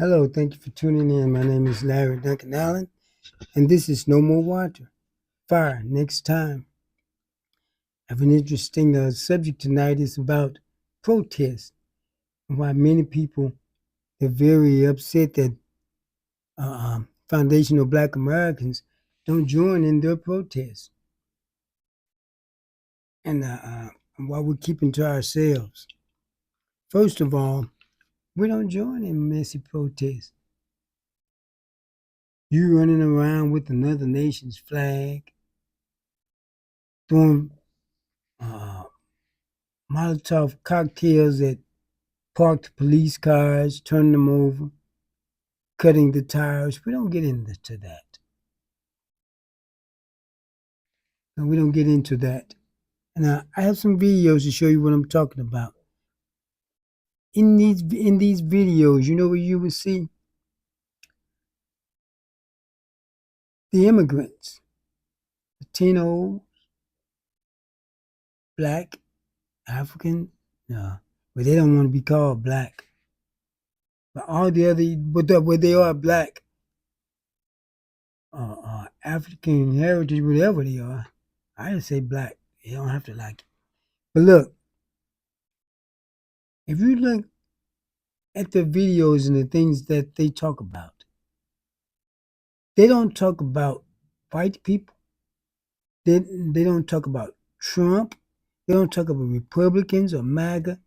Hello, thank you for tuning in. My name is Larry Duncan Allen, and this is No More Water. Fire next time. I have an interesting subject tonight. Is about protest and why many people are very upset that foundational Black Americans don't join in their protests, and why we're keeping to ourselves. First of all, we don't join in messy protests. You running around with another nation's flag, throwing uh, Molotov cocktails at parked police cars, turning them over, cutting the tires. We don't get into that. No, we don't get into that. And I have some videos to show you what I'm talking about. In these videos, you know what you will see? The immigrants, Latino, Black, African, no, but they don't want to be called Black. But all the other, but they are Black, African heritage, whatever they are. I just say Black. You don't have to like it. But look, if you look at the videos and the things that they talk about, they don't talk about white people. They don't talk about Trump. They don't talk about Republicans or MAGA.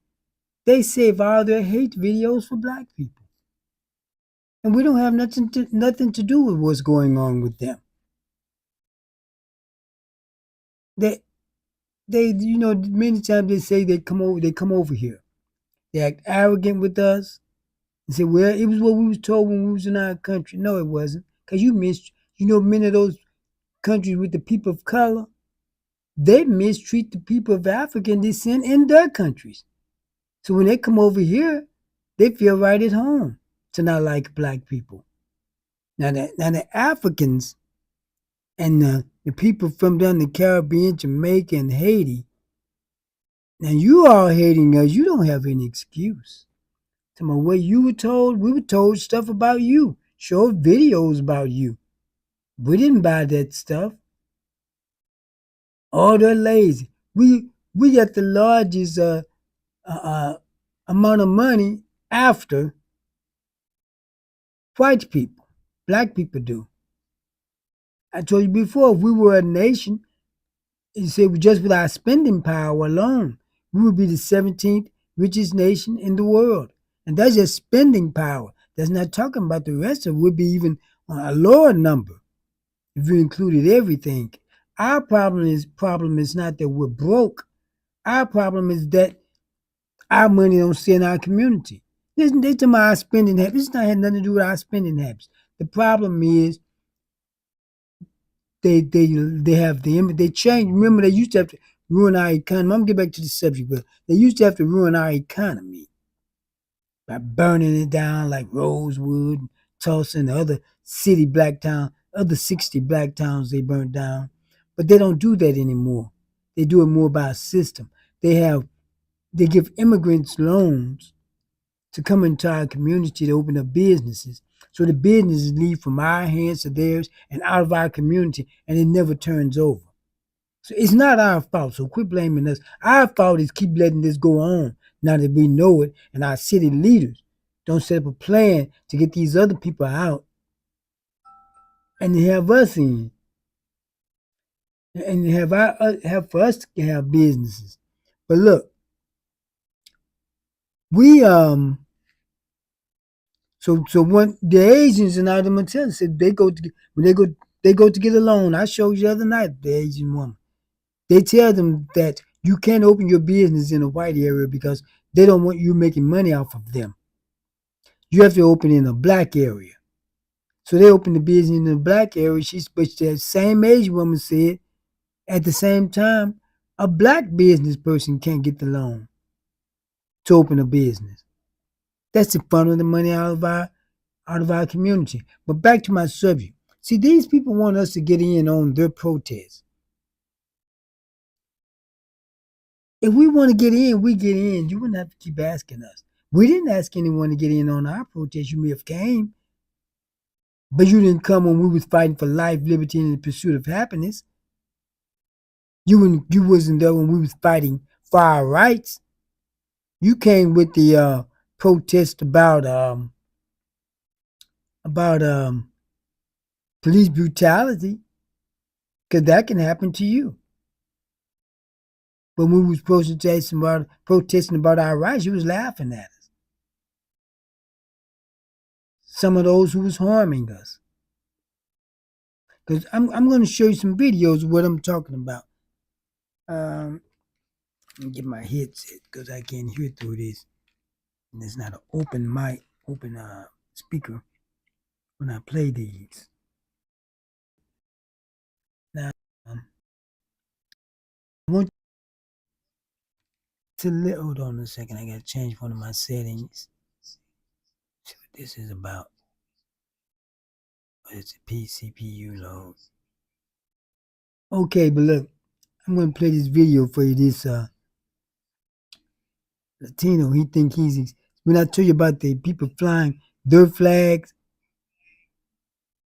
They save all their hate videos for Black people. And we don't have nothing to do with what's going on with them. They many times they say they come over here. They act arrogant with us and say, well, it was what we was told when we was in our country. No, it wasn't. Because many of those countries with the people of color, they mistreat the people of African descent in their countries. So when they come over here, they feel right at home to not like Black people. Now the Africans and the people from down the Caribbean, Jamaica, and Haiti, now you all hating us, you don't have any excuse. Tell me what you were told, we were told stuff about you, showed videos about you. We didn't buy that stuff. Oh, they're lazy. We got the largest uh, amount of money after white people, Black people do. I told you before, if we were a nation, you say just with our spending power alone, we would be the 17th richest nation in the world. And that's just spending power. That's not talking about the rest of it. Would be even a lower number if you included everything. Our problem is not that we're broke. Our problem is that our money don't stay in our community. They talking about our spending habits. It's not had nothing to do with our spending habits. The problem is they change. Remember, they used to have to ruin our economy. I'm gonna get back to the subject, but they used to have to ruin our economy by burning it down like Rosewood, Tulsa, and the other other 60 black towns they burned down. But they don't do that anymore. They do it more by a system. They give immigrants loans to come into our community to open up businesses. So the businesses leave from our hands to theirs and out of our community, and it never turns over. So it's not our fault. So quit blaming us. Our fault is keep letting this go on now that we know it, and our city leaders don't set up a plan to get these other people out and have us in, and have for us to have businesses. But look, we so when the Asians and all them tell said they go to get a loan. I showed you the other night the Asian woman. They tell them that you can't open your business in a white area because they don't want you making money off of them. You have to open in a black area. So they open the business in the black area. But that same Asian woman said at the same time, a black business person can't get the loan to open a business. That's to funnel the money out of our community. But back to my subject. See, these people want us to get in on their protests. If we want to get in, we get in. You wouldn't have to keep asking us. We didn't ask anyone to get in on our protest. You may have came, but you didn't come when we was fighting for life, liberty, and the pursuit of happiness. You wasn't there when we was fighting for our rights. You came with the protest about police brutality, because that can happen to you. But when we was protesting about our rights, you was laughing at us. Some of those who was harming us. Because I'm going to show you some videos of what I'm talking about. Let me get my headset because I can't hear through this. And it's not an open mic, open speaker when I play these. Now, I want to hold on a second. I got to change one of my settings. See what this is about. It's a CPU load. Okay, but look, I'm going to play this video for you. This Latino, he think he's, when I tell you about the people flying their flags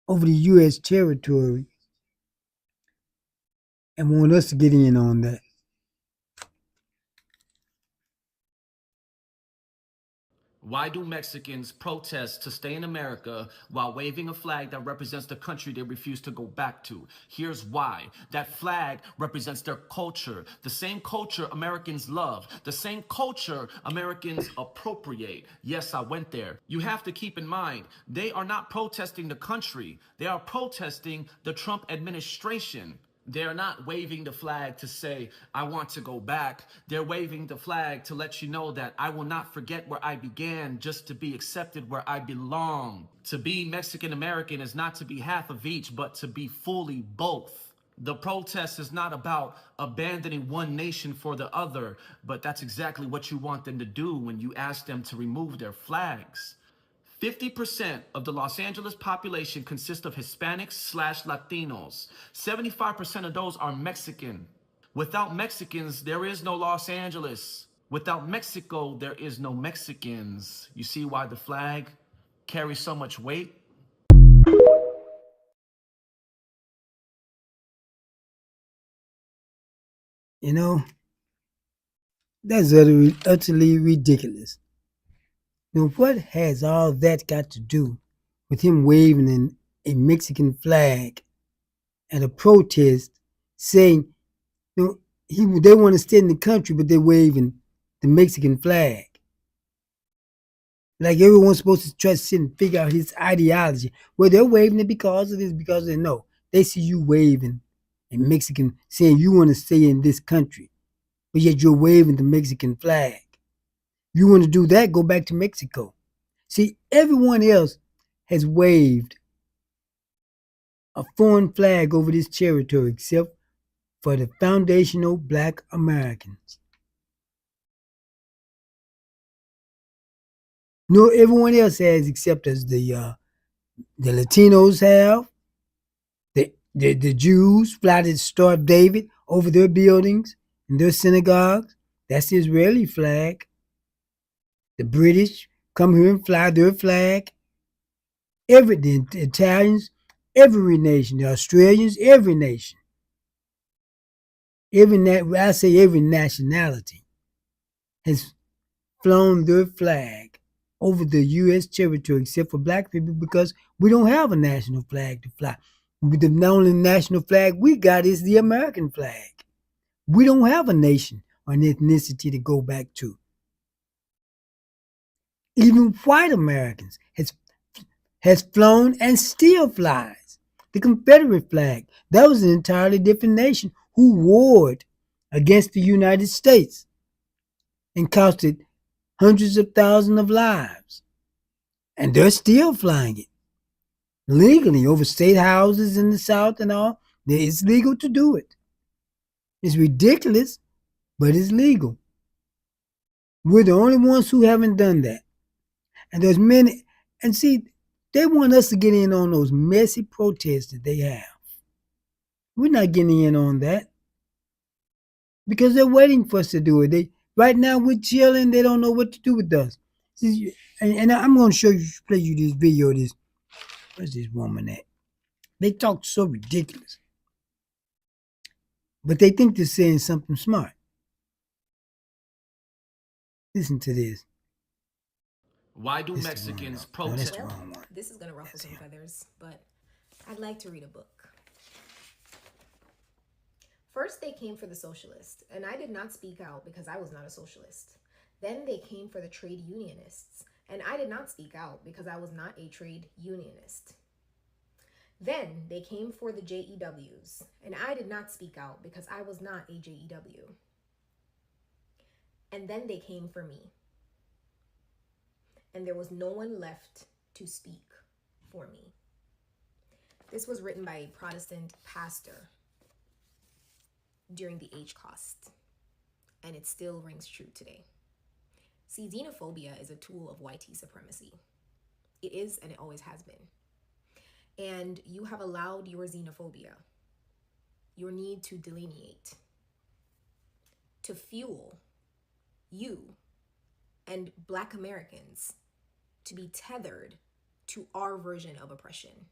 over the U.S. territory and want us to get in on that. Why do Mexicans protest to stay in America while waving a flag that represents the country they refuse to go back to? Here's why. That flag represents their culture, the same culture Americans love, the same culture Americans appropriate. Yes, I went there. You have to keep in mind, they are not protesting the country. They are protesting the Trump administration. They're not waving the flag to say, I want to go back. They're waving the flag to let you know that I will not forget where I began just to be accepted where I belong. To be Mexican American is not to be half of each, but to be fully both. The protest is not about abandoning one nation for the other, but that's exactly what you want them to do when you ask them to remove their flags. 50% of the Los Angeles population consists of Hispanics/Latinos. 75% of those are Mexican. Without Mexicans, there is no Los Angeles. Without Mexico, there is no Mexicans. You see why the flag carries so much weight? You know, that's utterly ridiculous. Now, what has all that got to do with him waving a Mexican flag at a protest saying, you know, they want to stay in the country, but they're waving the Mexican flag? Like everyone's supposed to try to sit and figure out his ideology. Well, they're waving it because of this, because they know. They see you waving a Mexican, saying you want to stay in this country, but yet you're waving the Mexican flag. You want to do that, go back to Mexico. See, everyone else has waved a foreign flag over this territory except for the foundational Black Americans. No, everyone else has except as the Latinos have, the Jews fly the Star of David over their buildings and their synagogues. That's the Israeli flag. The British come here and fly their flag. The Italians, every nation, the Australians, every nation, I say every nationality has flown their flag over the U.S. territory except for black people because we don't have a national flag to fly. The only national flag we got is the American flag. We don't have a nation or an ethnicity to go back to. Even white Americans has flown and still flies the Confederate flag. That was an entirely different nation who warred against the United States and costed hundreds of thousands of lives. And they're still flying it legally over state houses in the South and all. It's legal to do it. It's ridiculous, but it's legal. We're the only ones who haven't done that. And there's many, and see, they want us to get in on those messy protests that they have. We're not getting in on that because they're waiting for us to do it. Right now we're chilling. They don't know what to do with us. And I'm going to play you this video. Where's this woman at? They talk so ridiculous, but they think they're saying something smart. Listen to this. Why do This is the wrong Mexicans note. No, that's protest? the Well, wrong one. this is going to ruffle some feathers, but I'd like to read a book. First, they came for the socialists, and I did not speak out because I was not a socialist. Then they came for the trade unionists, and I did not speak out because I was not a trade unionist. Then they came for the JEWs, and I did not speak out because I was not a JEW. And then they came for me, and there was no one left to speak for me. This was written by a Protestant pastor during the Holocaust, and it still rings true today. See, xenophobia is a tool of white supremacy. It is, and it always has been. And you have allowed your xenophobia, your need to delineate, to fuel you and Black Americans to be tethered to our version of oppression.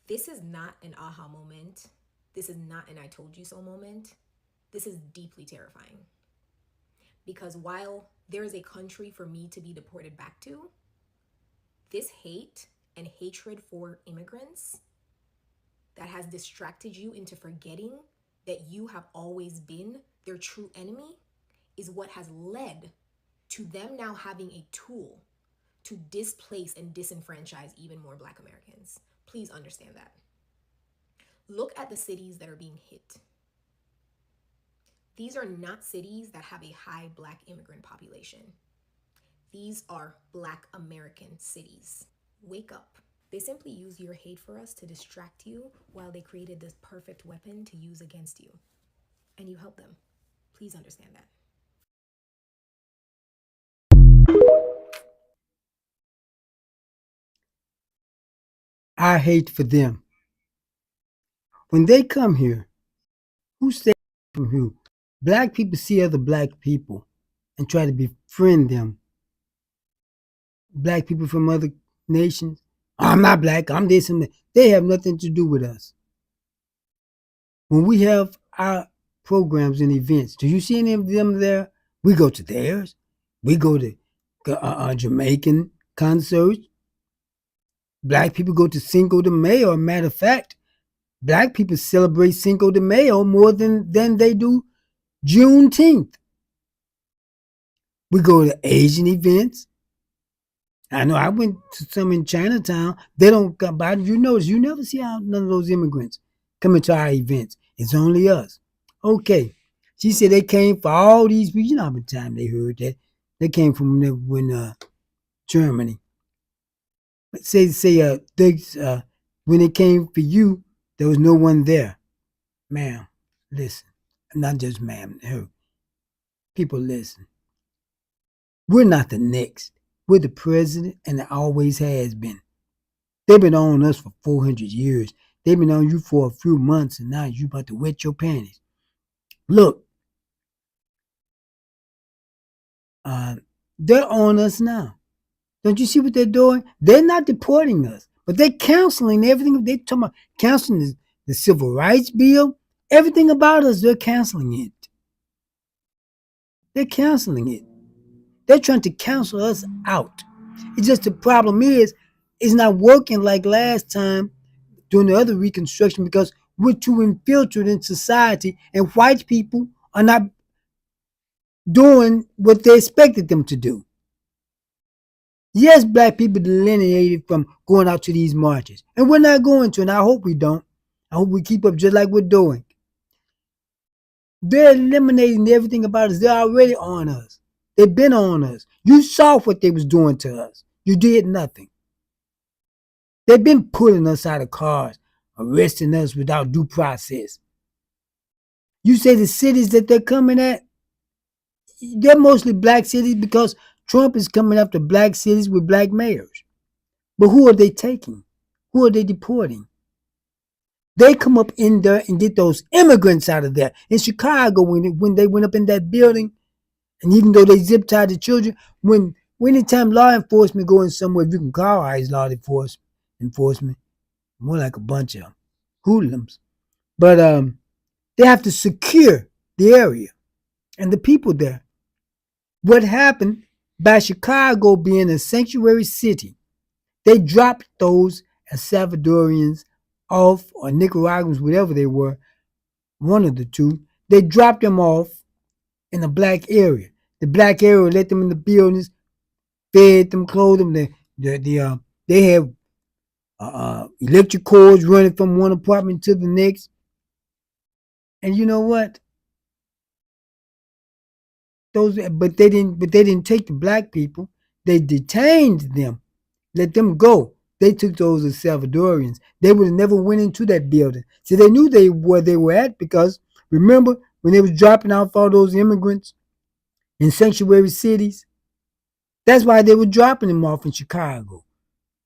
This is not an aha moment. This is not an I told you so moment. This is deeply terrifying. Because while there is a country for me to be deported back to, this hate and hatred for immigrants that has distracted you into forgetting that you have always been their true enemy is what has led to them now having a tool to displace and disenfranchise even more Black Americans. Please understand that. Look at the cities that are being hit. These are not cities that have a high Black immigrant population. These are Black American cities. Wake up. They simply use your hate for us to distract you while they created this perfect weapon to use against you. And you help them. Please understand that. I hate for them. When they come here, who stays from who? Black people see other black people and try to befriend them. Black people from other nations. I'm not black, I'm this and that. They have nothing to do with us. When we have our programs and events, do you see any of them there? We go to theirs. We go to Jamaican concerts. Black people go to Cinco de Mayo. Matter of fact, black people celebrate Cinco de Mayo more than they do Juneteenth. We go to Asian events. I know I went to some in Chinatown. They don't come by. You notice you never see none of those immigrants coming to our events. It's only us. Okay. She said they came for all these people. You know how many times they heard that. They came from Germany. But when it came for you, there was no one there. Ma'am, listen. Not just ma'am, her. People listen. We're not the next. We're the president, and it always has been. They've been on us for 400 years. They've been on you for a few months, and now you about to wet your panties. Look, they're on us now. Don't you see what they're doing? They're not deporting us, but they're canceling everything. They're talking about canceling the Civil Rights Bill. Everything about us, they're canceling it. They're canceling it. They're trying to cancel us out. It's just the problem is, it's not working like last time during the other Reconstruction because we're too infiltrated in society and white people are not doing what they expected them to do. Yes, black people delineated from going out to these marches, and we're not going to, and I hope we don't. I hope we keep up just like we're doing. They're eliminating everything about us. They're already on us. They've been on us. You saw what they was doing to us. You did nothing. They've been pulling us out of cars, arresting us without due process. You say the cities that they're coming at, they're mostly black cities because Trump is coming after black cities with black mayors. But who are they taking? Who are they deporting? They come up in there and get those immigrants out of there. In Chicago, when they went up in that building And even though they zip tied the children, anytime law enforcement go in somewhere, you can call ICE law enforcement, more like a bunch of hoodlums. But they have to secure the area and the people there. What happened by Chicago being a sanctuary city, they dropped those El Salvadorians off, or Nicaraguans, whatever they were, one of the two. They dropped them off in a black area. The black area let them in the buildings, fed them, clothed them. They had electric cords running from one apartment to the next. And you know what? But they didn't take the black people. They detained them, let them go. They took those as Salvadorians. They would have never went into that building. See, they knew where they were at, because remember when they was dropping off all those immigrants in sanctuary cities? That's why they were dropping them off in Chicago,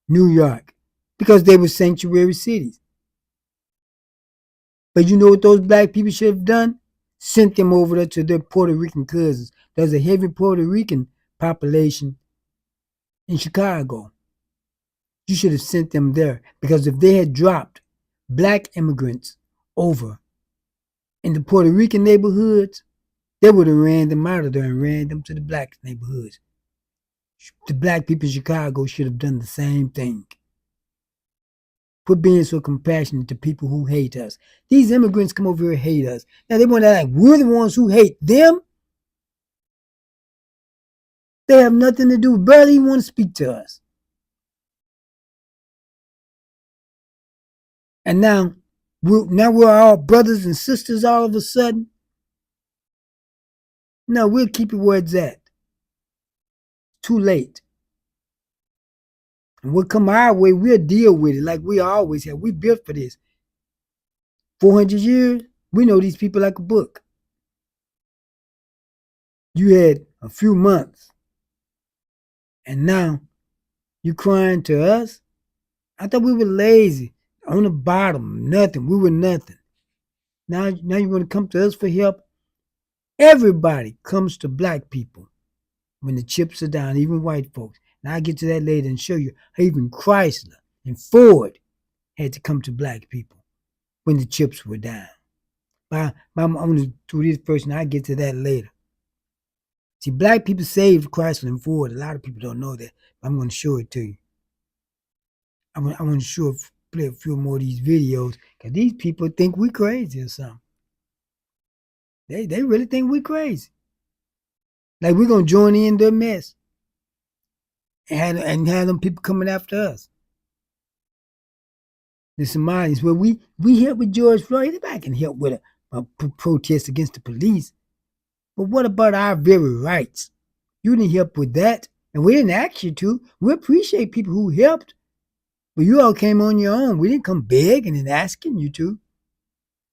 New York, because they were sanctuary cities. But you know what those black people should have done? Sent them over there to their Puerto Rican cousins. There's a heavy Puerto Rican population in Chicago. You should have sent them there, because if they had dropped black immigrants over in the Puerto Rican neighborhoods, they would have ran them out of there and ran them to the black neighborhoods. The black people in Chicago should have done the same thing. Quit being so compassionate to people who hate us. These immigrants come over here and hate us. Now they want to act like we're the ones who hate them. They have nothing to do, barely even want to speak to us. And now we're all brothers and sisters all of a sudden. No, we'll keep it where it's at. Too late. And what come our way, we'll deal with it like we always have. We built for this. 400 years, we know these people like a book. You had a few months, and now you crying to us? I thought we were lazy, on the bottom, nothing. We were nothing. Now you want to come to us for help? Everybody comes to black people when the chips are down, even white folks. And I'll get to that later and show you how even Chrysler and Ford had to come to black people when the chips were down. But I'm going to do this first, and I'll get to that later. See, black people saved Chrysler and Ford. A lot of people don't know that. But I'm going to show it to you. I'm going to play a few more of these videos, because these people think we crazy or something. They really think we crazy. Like we're going to join in their mess and have them people coming after us. The Somalians, well, we helped with George Floyd. Anybody can help with a protest against the police. But what about our very rights? You didn't help with that, and we didn't ask you to. We appreciate people who helped, but you all came on your own. We didn't come begging and asking you to.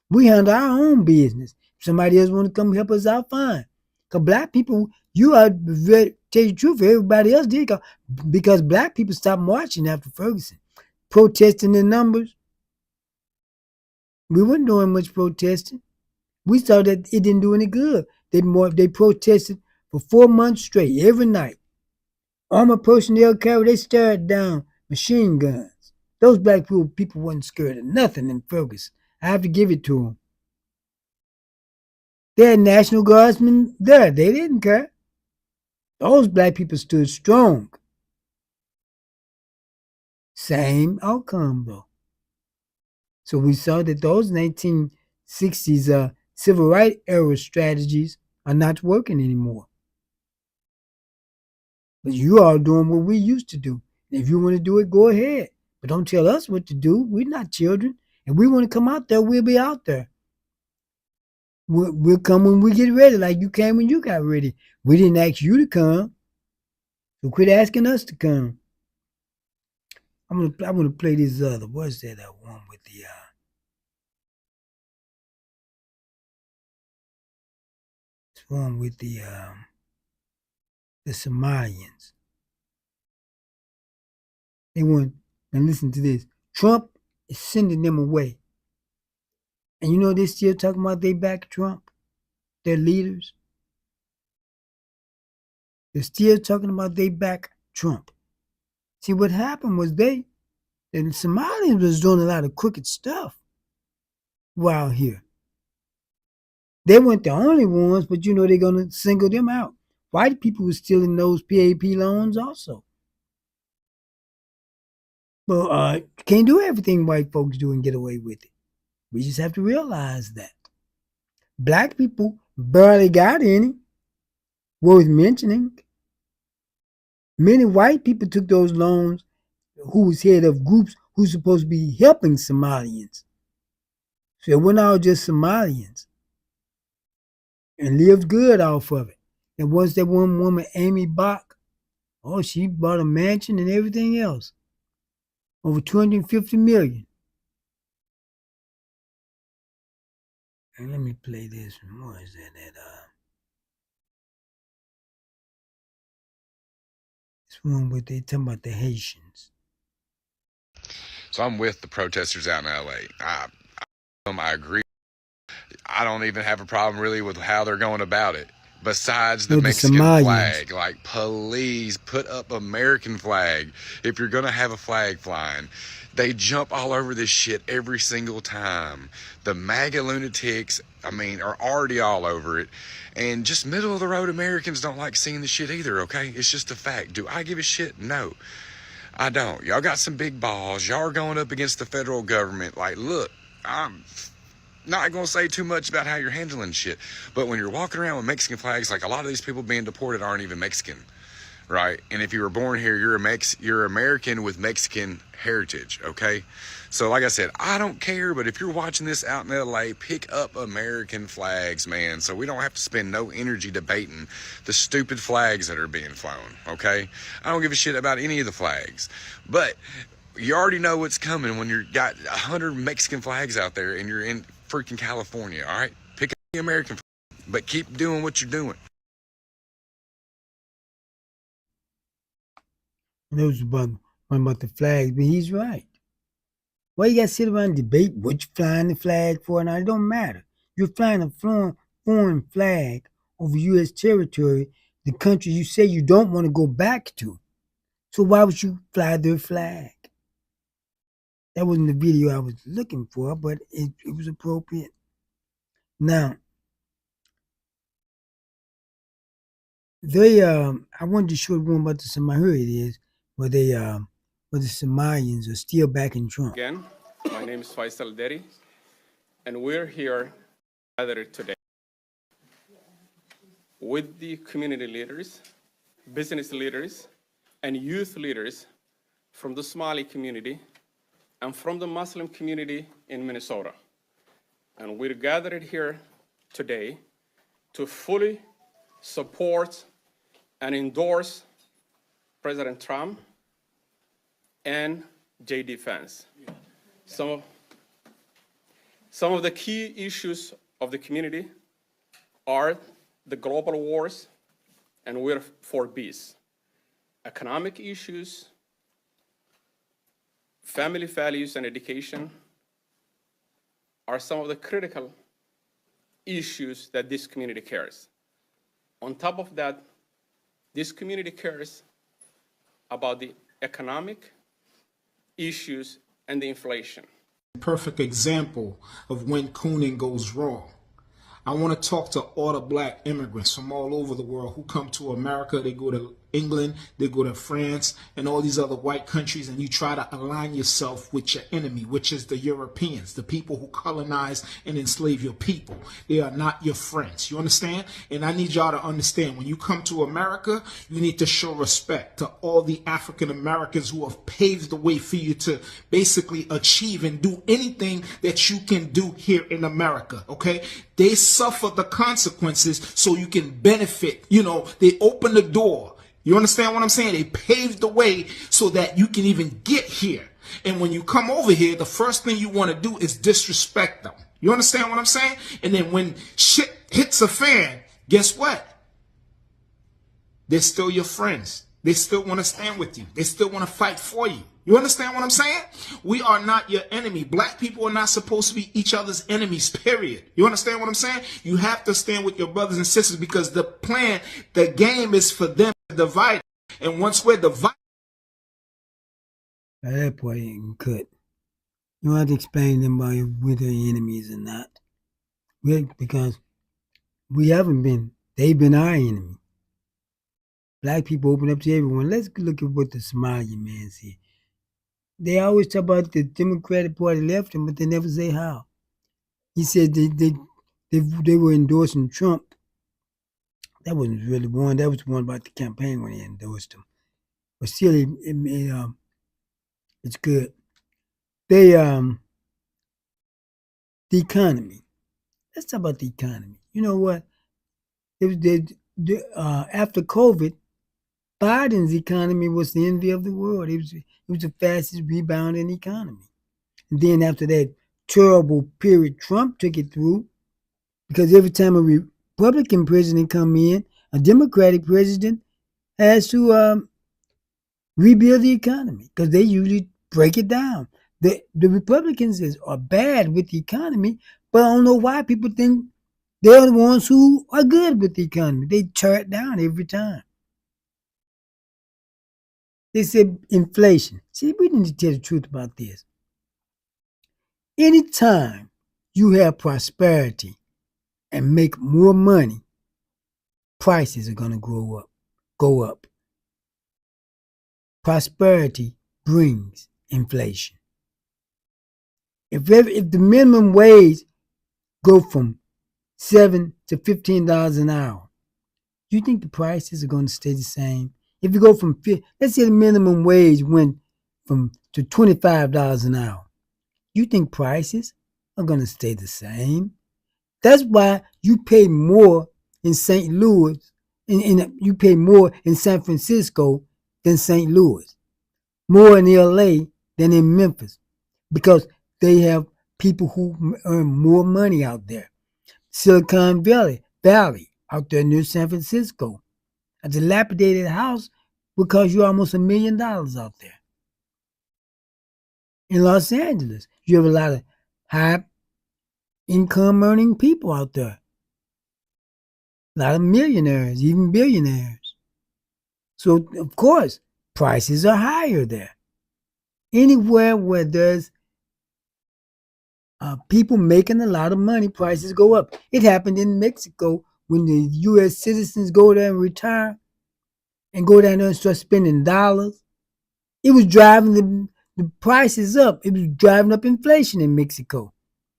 We handle our own business. If somebody else want to come help us out, fine. Because black people, you are, tell you the truth, everybody else did, because black people stopped marching after Ferguson, protesting in numbers. We weren't doing much protesting. We saw that it didn't do any good. They protested for 4 months straight, every night. Armored personnel carried, they stared down machine guns. Those black people wasn't scared of nothing in Ferguson. I have to give it to them. They had National Guardsmen there. They didn't care. Those black people stood strong. Same outcome, though. So we saw that those 1960s civil rights era strategies are not working anymore. But you are doing what we used to do. And if you want to do it, go ahead. But don't tell us what to do. We're not children. If we want to come out there, we'll be out there. We'll come when we get ready, like you came when you got ready. We didn't ask you to come. So quit asking us to come. I'm gonna play this other. What's that one with the Somalians. They want, and listen to this. Trump is sending them away. And you know they're still talking about they back Trump, their leaders. They're still talking about they back Trump. See, what happened was and Somalians was doing a lot of crooked stuff while here. They weren't the only ones, but they're going to single them out. White people were stealing those PAP loans also. But can't do everything white folks do and get away with it. We just have to realize that. Black people barely got any worth mentioning. Many white people took those loans who was head of groups who's supposed to be helping Somalians. So it wasn't all just Somalians. And lived good off of it. And once that one woman, Amy Bach, she bought a mansion and everything else. Over $250 million. And let me play this. What is that? This one where they talking about the Haitians. So I'm with the protesters out in LA. I agree. I don't even have a problem really with how they're going about it. Besides the Mexican flag, like, please put up American flag if you're going to have a flag flying. They jump all over this shit every single time. The MAGA lunatics, are already all over it. And just middle of the road Americans don't like seeing the shit either, okay? It's just a fact. Do I give a shit? No, I don't. Y'all got some big balls. Y'all are going up against the federal government. Like, look, I'm not going to say too much about how you're handling shit, but when you're walking around with Mexican flags, like, a lot of these people being deported aren't even Mexican, right? And if you were born here, you're American with Mexican heritage, okay? So like I said, I don't care, but if you're watching this out in LA, pick up American flags, man, so we don't have to spend no energy debating the stupid flags that are being flown, okay? I don't give a shit about any of the flags, but you already know what's coming when you've got 100 Mexican flags out there and you're in freaking California, all right? Pick up the American flag, but keep doing what you're doing. And it was about the flags, but he's right. Why you got to sit around and debate what you're flying the flag for? Now, it don't matter. You're flying a foreign flag over U.S. territory, the country you say you don't want to go back to. So why would you fly their flag? That wasn't the video I was looking for, but it was appropriate. Now, I wanted to show one about the Somalians. Here it is, where the Somalians are still backing Trump. Again, my name is Faisal Deri, and we're here gathered today with the community leaders, business leaders, and youth leaders from the Somali community and from the Muslim community in Minnesota. And we're gathered here today to fully support and endorse President Trump and J.D. Vance. Some of the key issues of the community are the global wars, and we're for peace. Economic issues, family values, and education are some of the critical issues that this community cares. On top of that, this community cares about the economic issues and the inflation. Perfect example of when cooning goes wrong. I want to talk to all the black immigrants from all over the world who come to America. They go to England, they go to France, and all these other white countries, and you try to align yourself with your enemy, which is the Europeans, the people who colonize and enslave your people. They are not your friends. You understand? And I need y'all to understand, when you come to America, you need to show respect to all the African Americans who have paved the way for you to basically achieve and do anything that you can do here in America, okay? They suffer the consequences so you can benefit. You know, they open the door. You understand what I'm saying? They paved the way so that you can even get here. And when you come over here, the first thing you want to do is disrespect them. You understand what I'm saying? And then when shit hits a fan, guess what? They're still your friends. They still want to stand with you. They still want to fight for you. You understand what I'm saying? We are not your enemy. Black people are not supposed to be each other's enemies, period. You understand what I'm saying? You have to stand with your brothers and sisters because the plan, the game is for them to divided. And once we're divided, that part ain't cut. You don't have to explain them by whether they're enemies or not. Because we haven't been. They've been our enemy. Black people open up to everyone. Let's look at what the Somali man said. They always talk about the Democratic Party left him, but they never say how. He said they were endorsing Trump. That wasn't really one. That was one about the campaign when they endorsed him. But still, it's good. They the economy. Let's talk about the economy. You know what? It was after COVID, Biden's economy was the envy of the world. It was the fastest rebounding economy. And then after that terrible period Trump took it through, because every time a Republican president come in, a Democratic president has to rebuild the economy because they usually break it down. The Republicans are bad with the economy, but I don't know why people think they're the ones who are good with the economy. They tear it down every time. They said inflation. See, we need to tell the truth about this. Anytime you have prosperity and make more money, prices are going to go up. Prosperity brings inflation. If the minimum wage go from $7 to $15 an hour, you think the prices are going to stay the same? If you go from, let's say the minimum wage went to $25 an hour, you think prices are going to stay the same? That's why you pay more in St. Louis, you pay more in San Francisco than St. Louis, more in LA than in Memphis, because they have people who earn more money out there. Silicon Valley out there near San Francisco, a dilapidated house will cost you almost $1 million out there. In Los Angeles, you have a lot of high income earning people out there. A lot of millionaires, even billionaires. So, of course, prices are higher there. Anywhere where there's people making a lot of money, prices go up. It happened in Mexico when the U.S. citizens go there and retire and go down there and start spending dollars. It was driving the prices up. It was driving up inflation in Mexico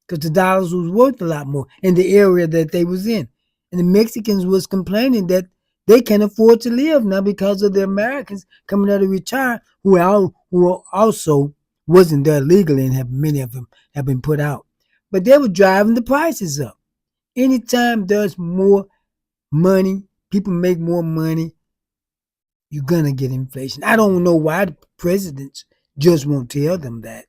because the dollars was worth a lot more in the area that they was in. And the Mexicans was complaining that they can't afford to live now because of the Americans coming out to retire who also wasn't there legally, and many of them have been put out. But they were driving the prices up. Anytime there's more money, people make more money, you're going to get inflation. I don't know why the presidents just won't tell them that.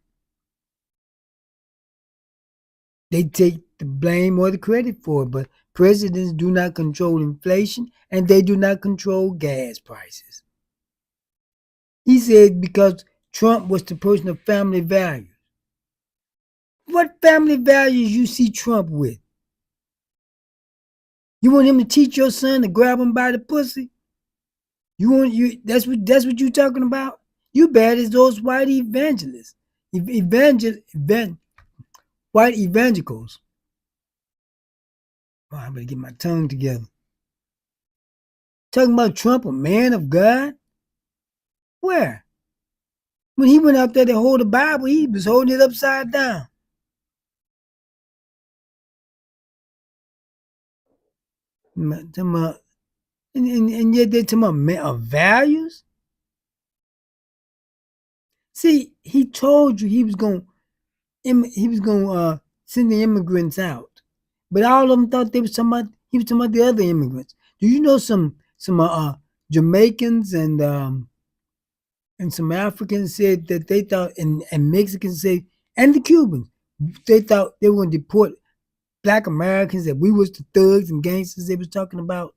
They take the blame or the credit for it, but presidents do not control inflation and they do not control gas prices. He said because Trump was the person of family values. What family values you see Trump with? You want him to teach your son to grab him by the pussy? That's what you talking about? You bad as those white evangelists. White evangelicals. Oh, I better get my tongue together. Talking about Trump, a man of God? Where? When he went out there to hold the Bible, he was holding it upside down. And yet they're talking about values? See, he told you he was going to send the immigrants out. But all of them thought he was talking about the other immigrants. Do you know some Jamaicans and some Africans said that they thought, and Mexicans said, and the Cubans, they thought they were going to deport Black Americans, that we was the thugs and gangsters they was talking about.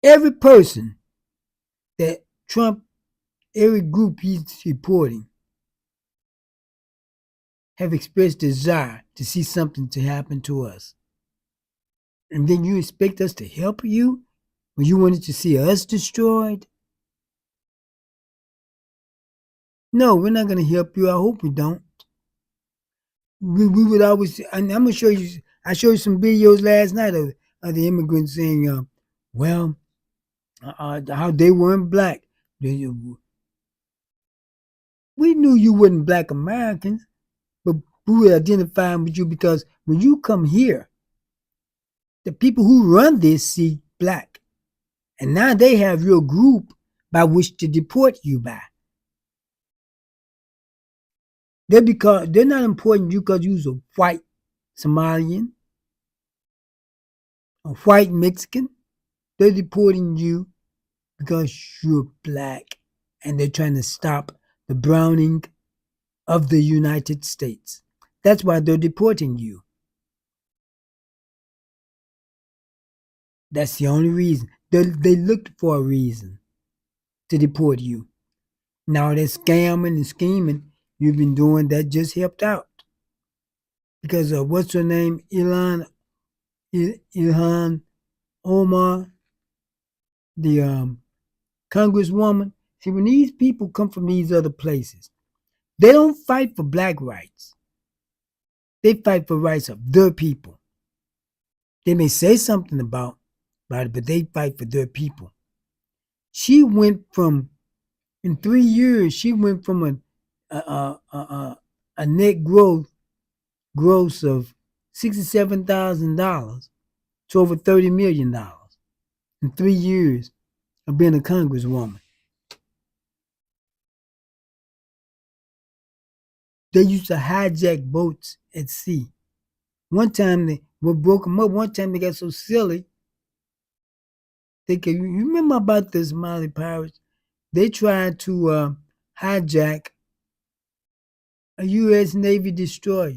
Every person that Trump, every group he's reporting, have expressed desire to see something to happen to us. And then you expect us to help you? When you wanted to see us destroyed? No, we're not going to help you. I hope we don't. We would always, and I'm going to show you, I showed you some videos last night of the immigrants saying, well, how they weren't black. We knew you weren't black Americans, but we were identifying with you because when you come here, the people who run this see black. And now they have your group by which to deport you by. They're not importing you because you're a white Somalian, a white Mexican. They're deporting you because you're black, and they're trying to stop the browning of the United States. That's why they're deporting you. That's the only reason. They looked for a reason to deport you. Now they're scamming and scheming you've been doing that just helped out. Because of what's her name? Ilhan Omar, the congresswoman. See, when these people come from these other places, they don't fight for black rights. They fight for rights of their people. They may say something about it, but they fight for their people. She went from, in 3 years, she went from a net gross of $67,000 to over $30 million in 3 years of being a congresswoman. They used to hijack boats at sea. One time they broke them up. One time they got so silly. You remember about the Somali pirates? They tried to hijack a U.S. Navy destroyer.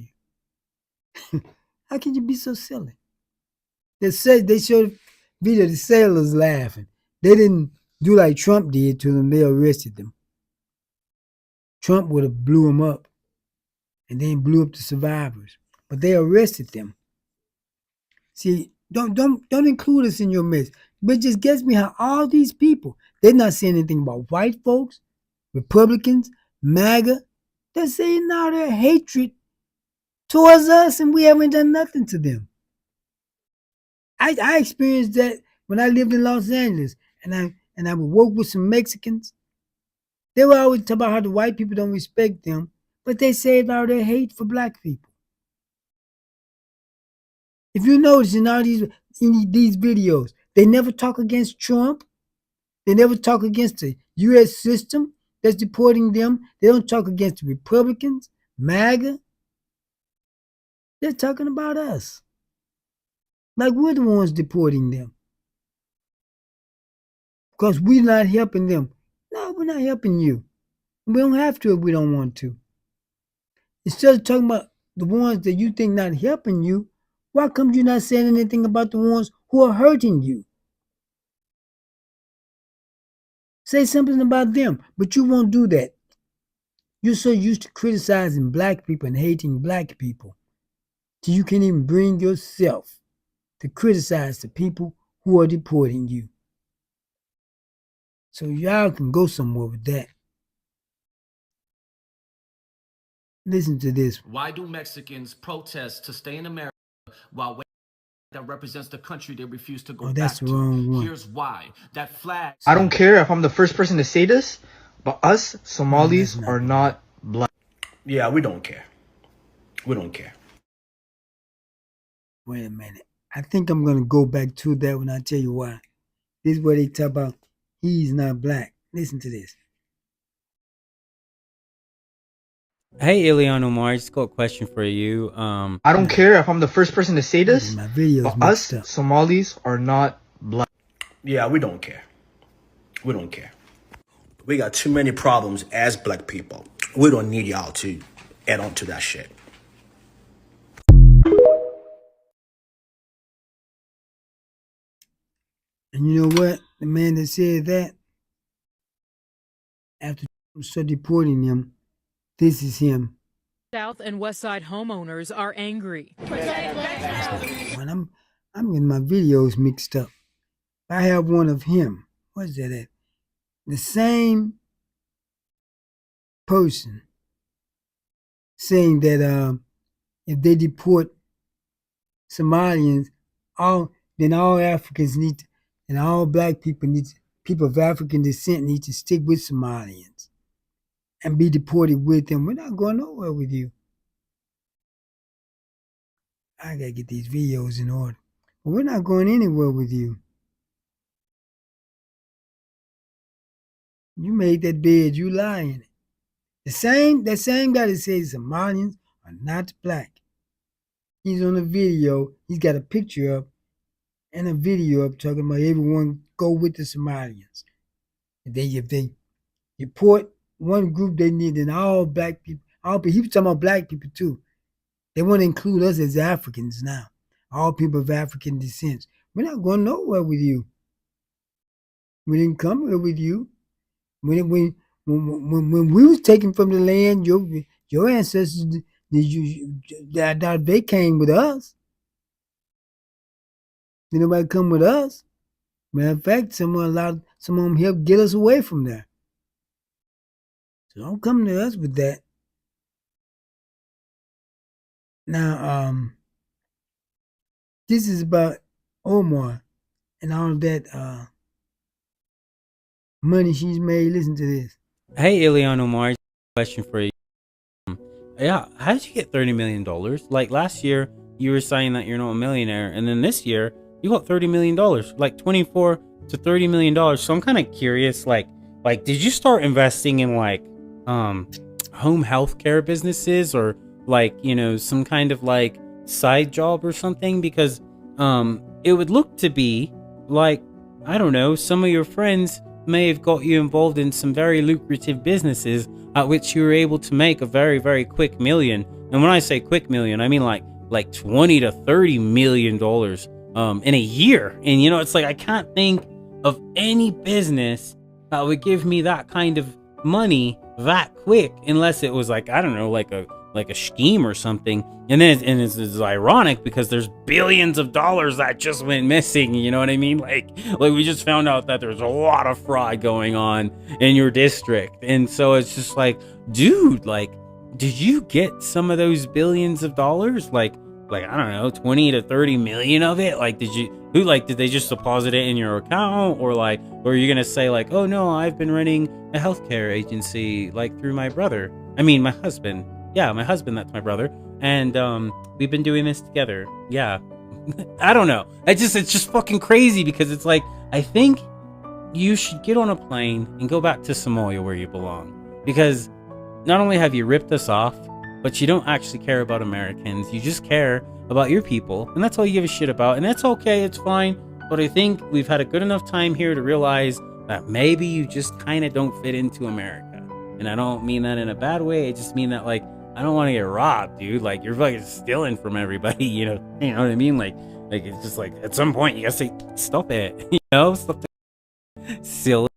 How can you be so silly? They showed video of the sailors laughing. They didn't do like Trump did to them. They arrested them. Trump would have blew them up and then blew up the survivors. But they arrested them. See, don't include us in your mess. But it just gets me how all these people, they're not saying anything about white folks, Republicans, MAGA. They're saying all their hatred towards us, and we haven't done nothing to them. I experienced that when I lived in Los Angeles, and I would work with some Mexicans. They would always talk about how the white people don't respect them, but they saved all their hate for black people. If you notice in all these videos, they never talk against Trump. They never talk against the U.S. system that's deporting them. They don't talk against the Republicans, MAGA. They're talking about us. Like we're the ones deporting them. Because we're not helping them. No, we're not helping you. We don't have to if we don't want to. Instead of talking about the ones that you think not helping you, why come you not saying anything about the ones who are hurting you? Say something about them, but you won't do that. You're so used to criticizing black people and hating black people till you can't even bring yourself to criticize the people who are deporting you. So y'all can go somewhere with that. Listen to this. Why do Mexicans protest to stay in America while that represents the country they refuse to go back the wrong to? one. Here's why. That flag. I don't care if I'm the first person to say this, but us Somalis are not black. Yeah, we don't care. We don't care. Wait a minute. I think I'm going to go back to that when I tell you why. This is where they talk about he's not black. Listen to this. Hey, Ilhan Omar, just got a question for you. I don't care if I'm the first person to say this, my videos but us Somalis are not black. Yeah, we don't care. We don't care. We got too many problems as black people. We don't need y'all to add on to that shit. And you know what? The man that said that, after start deporting him, this is him. South and West Side homeowners are angry. I'm getting my videos mixed up. I have one of him. What's that at? The same person saying that if they deport Somalians, then all Africans need to, and all black people people of African descent need to stick with Somalians and be deported with them. We're not going nowhere with you. I gotta get these videos in order. But we're not going anywhere with you. You made that bed, you lie in it. That same guy that says Somalians are not black. He's on a video. He's got a picture up and a video up talking about everyone go with the Somalians. If they deport one group, they need and all black people. He was talking about black people too. They want to include us as Africans now. All people of African descent. We're not going nowhere with you. We didn't come here with you. When we was taken from the land, your ancestors they came with us. Did nobody come with us? Matter of fact, some of them helped get us away from there. So don't come to us with that. Now, this is about Omar and all that money she's made. Listen to this. Hey, Ileana Omar, question for you. Yeah, how did you get $30 million? Like last year, you were saying that you're not a millionaire, and then this year, you got $30 million, like $24 to $30 million. So I'm kind of curious, like, did you start investing in like, home healthcare businesses or like, you know, some kind of like side job or something? Because, it would look to be like, I don't know, some of your friends may have got you involved in some very lucrative businesses at which you were able to make a very, very quick million. And when I say quick million, I mean like 20 to 30 million dollars in a year. And you know, it's like I can't think of any business that would give me that kind of money that quick unless it was like, I don't know, like a scheme or something. And then it's ironic because there's billions of dollars that just went missing, you know what I mean? Like we just found out that there's a lot of fraud going on in your district. And so it's just like, dude, like, did you get some of those billions of dollars? Like I don't know, 20 to 30 million of it? Like, did they just deposit it in your account? Or are you gonna say like, oh no, I've been running a healthcare agency like through my brother. I mean, my husband. Yeah, my husband, that's my brother. And we've been doing this together. Yeah. I don't know. It's just fucking crazy because it's like, I think you should get on a plane and go back to Somalia where you belong. Because not only have you ripped us off, but you don't actually care about Americans. You just care about your people. And that's all you give a shit about. And that's okay. It's fine. But I think we've had a good enough time here to realize that maybe you just kind of don't fit into America. And I don't mean that in a bad way. I just mean that, like, I don't want to get robbed, dude. Like, you're fucking stealing from everybody, you know what I mean? Like it's just like, at some point, you gotta say, stop it, you know? Stop it. Silly.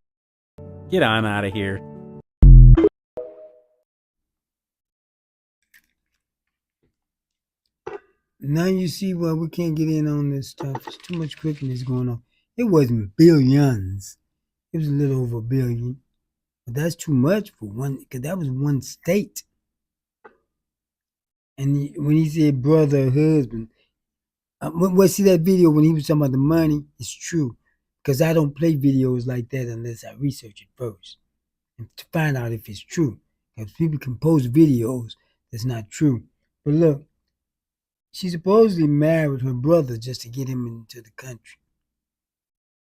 Get on out of here. Now you see why we can't get in on this stuff. There's too much quickness going on. It wasn't billions. It was a little over a billion. But that's too much for one, because that was one state. And when he said brother or husband, see that video when he was talking about the money? It's true. Because I don't play videos like that unless I research it first. And to find out if it's true. Because people can post videos that's not true. But look, she supposedly married her brother just to get him into the country.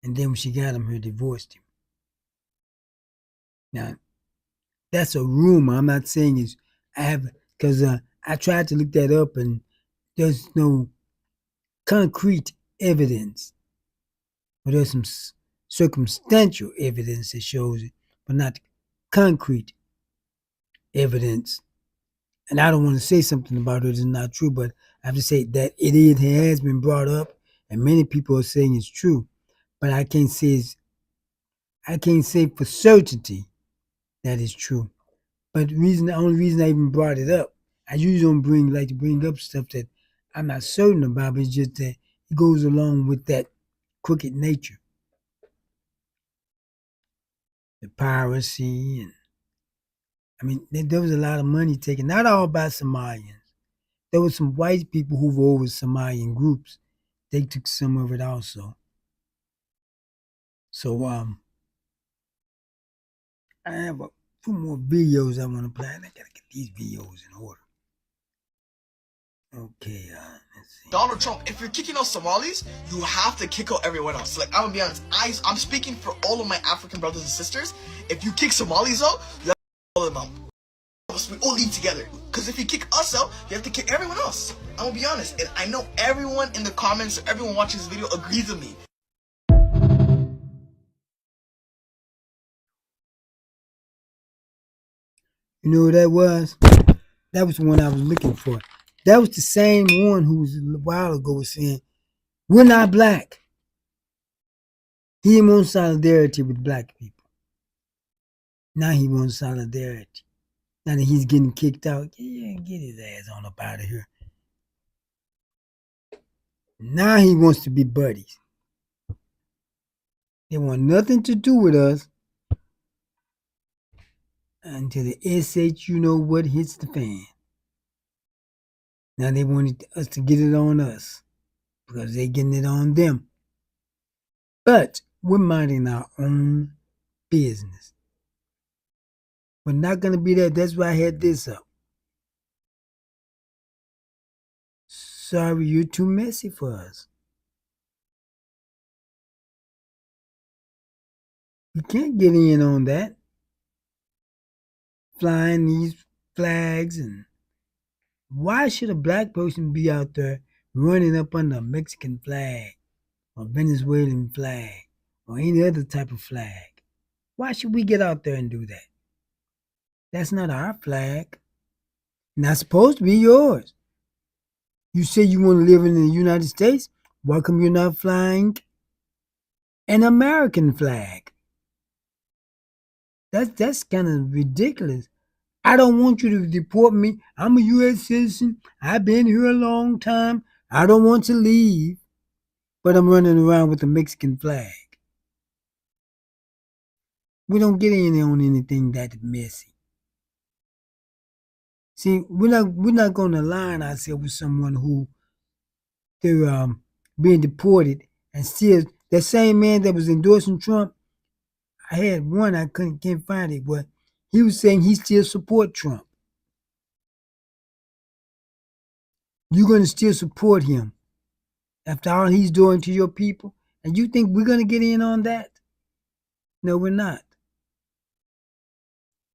And then when she got him, her divorced him. Now, that's a rumor. I'm not saying it's, because I tried to look that up and there's no concrete evidence. But there's some circumstantial evidence that shows it, but not concrete evidence. And I don't want to say something about it that's not true, but I have to say that it has been brought up, and many people are saying it's true. But I can't say for certainty that it's true. But the only reason I even brought it up, I usually don't bring up stuff that I'm not certain about, but it's just that it goes along with that crooked nature. the piracy, and I mean, there was a lot of money taken. Not all by Somalians. There were some white people who were over Somalian groups. They took some of it also. So I have a few more videos I want to play. I gotta get these videos in order. Okay, let's see. Donald Trump, if you're kicking out Somalis, you have to kick out everyone else. Like, I'm gonna be honest, I'm speaking for all of my African brothers and sisters. If you kick Somalis out, you have to kick all of them out. We all leave together. Because if you kick us out, you have to kick everyone else. I'm gonna be honest, and I know everyone in the comments, or everyone watching this video agrees with me. You know who that was? That was the one I was looking for. That was the same one who was a while ago was saying, we're not black. He didn't want solidarity with black people. Now he wants solidarity. Now that he's getting kicked out, yeah, get his ass on up out of here. Now he wants to be buddies. They want nothing to do with us until the SH you know what hits the fan. Now they wanted us to get it on us because they're getting it on them. But we're minding our own business. We're not going to be that. That's why I had this up. Sorry, you're too messy for us. We can't get in on that. Flying these flags, and why should a black person be out there running up under a Mexican flag or Venezuelan flag or any other type of flag? Why should we get out there and do that? That's not our flag. Not supposed to be yours. You say you want to live in the United States? Why come you're not flying an American flag? That's kind of ridiculous. I don't want you to deport me. I'm a U.S. citizen. I've been here a long time. I don't want to leave, but I'm running around with a Mexican flag. We don't get in on anything that messy. See, we're not going to align ourselves with someone who they're being deported and still that same man that was endorsing Trump. I had one, I can't find it, but he was saying he still support Trump. You're going to still support him after all he's doing to your people? And you think we're going to get in on that? No, we're not.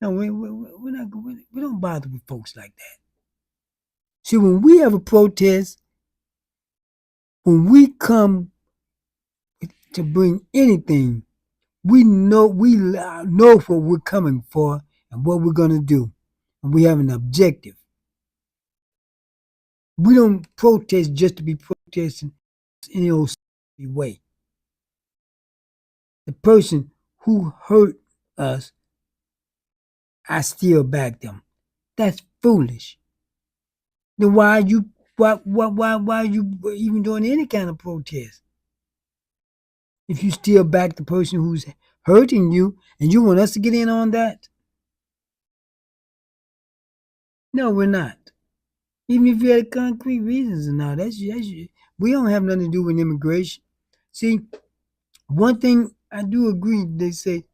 No, we're not. We don't bother with folks like that. See, when we have a protest, when we come to bring anything, we know what we're coming for and what we're going to do. And we have an objective. We don't protest just to be protesting in any old way. The person who hurt us, I still back them. That's foolish. Then why are you even doing any kind of protest? If you still back the person who's hurting you and you want us to get in on that? No, we're not. Even if you had concrete reasons and all, we don't have nothing to do with immigration. See, one thing I do agree, they say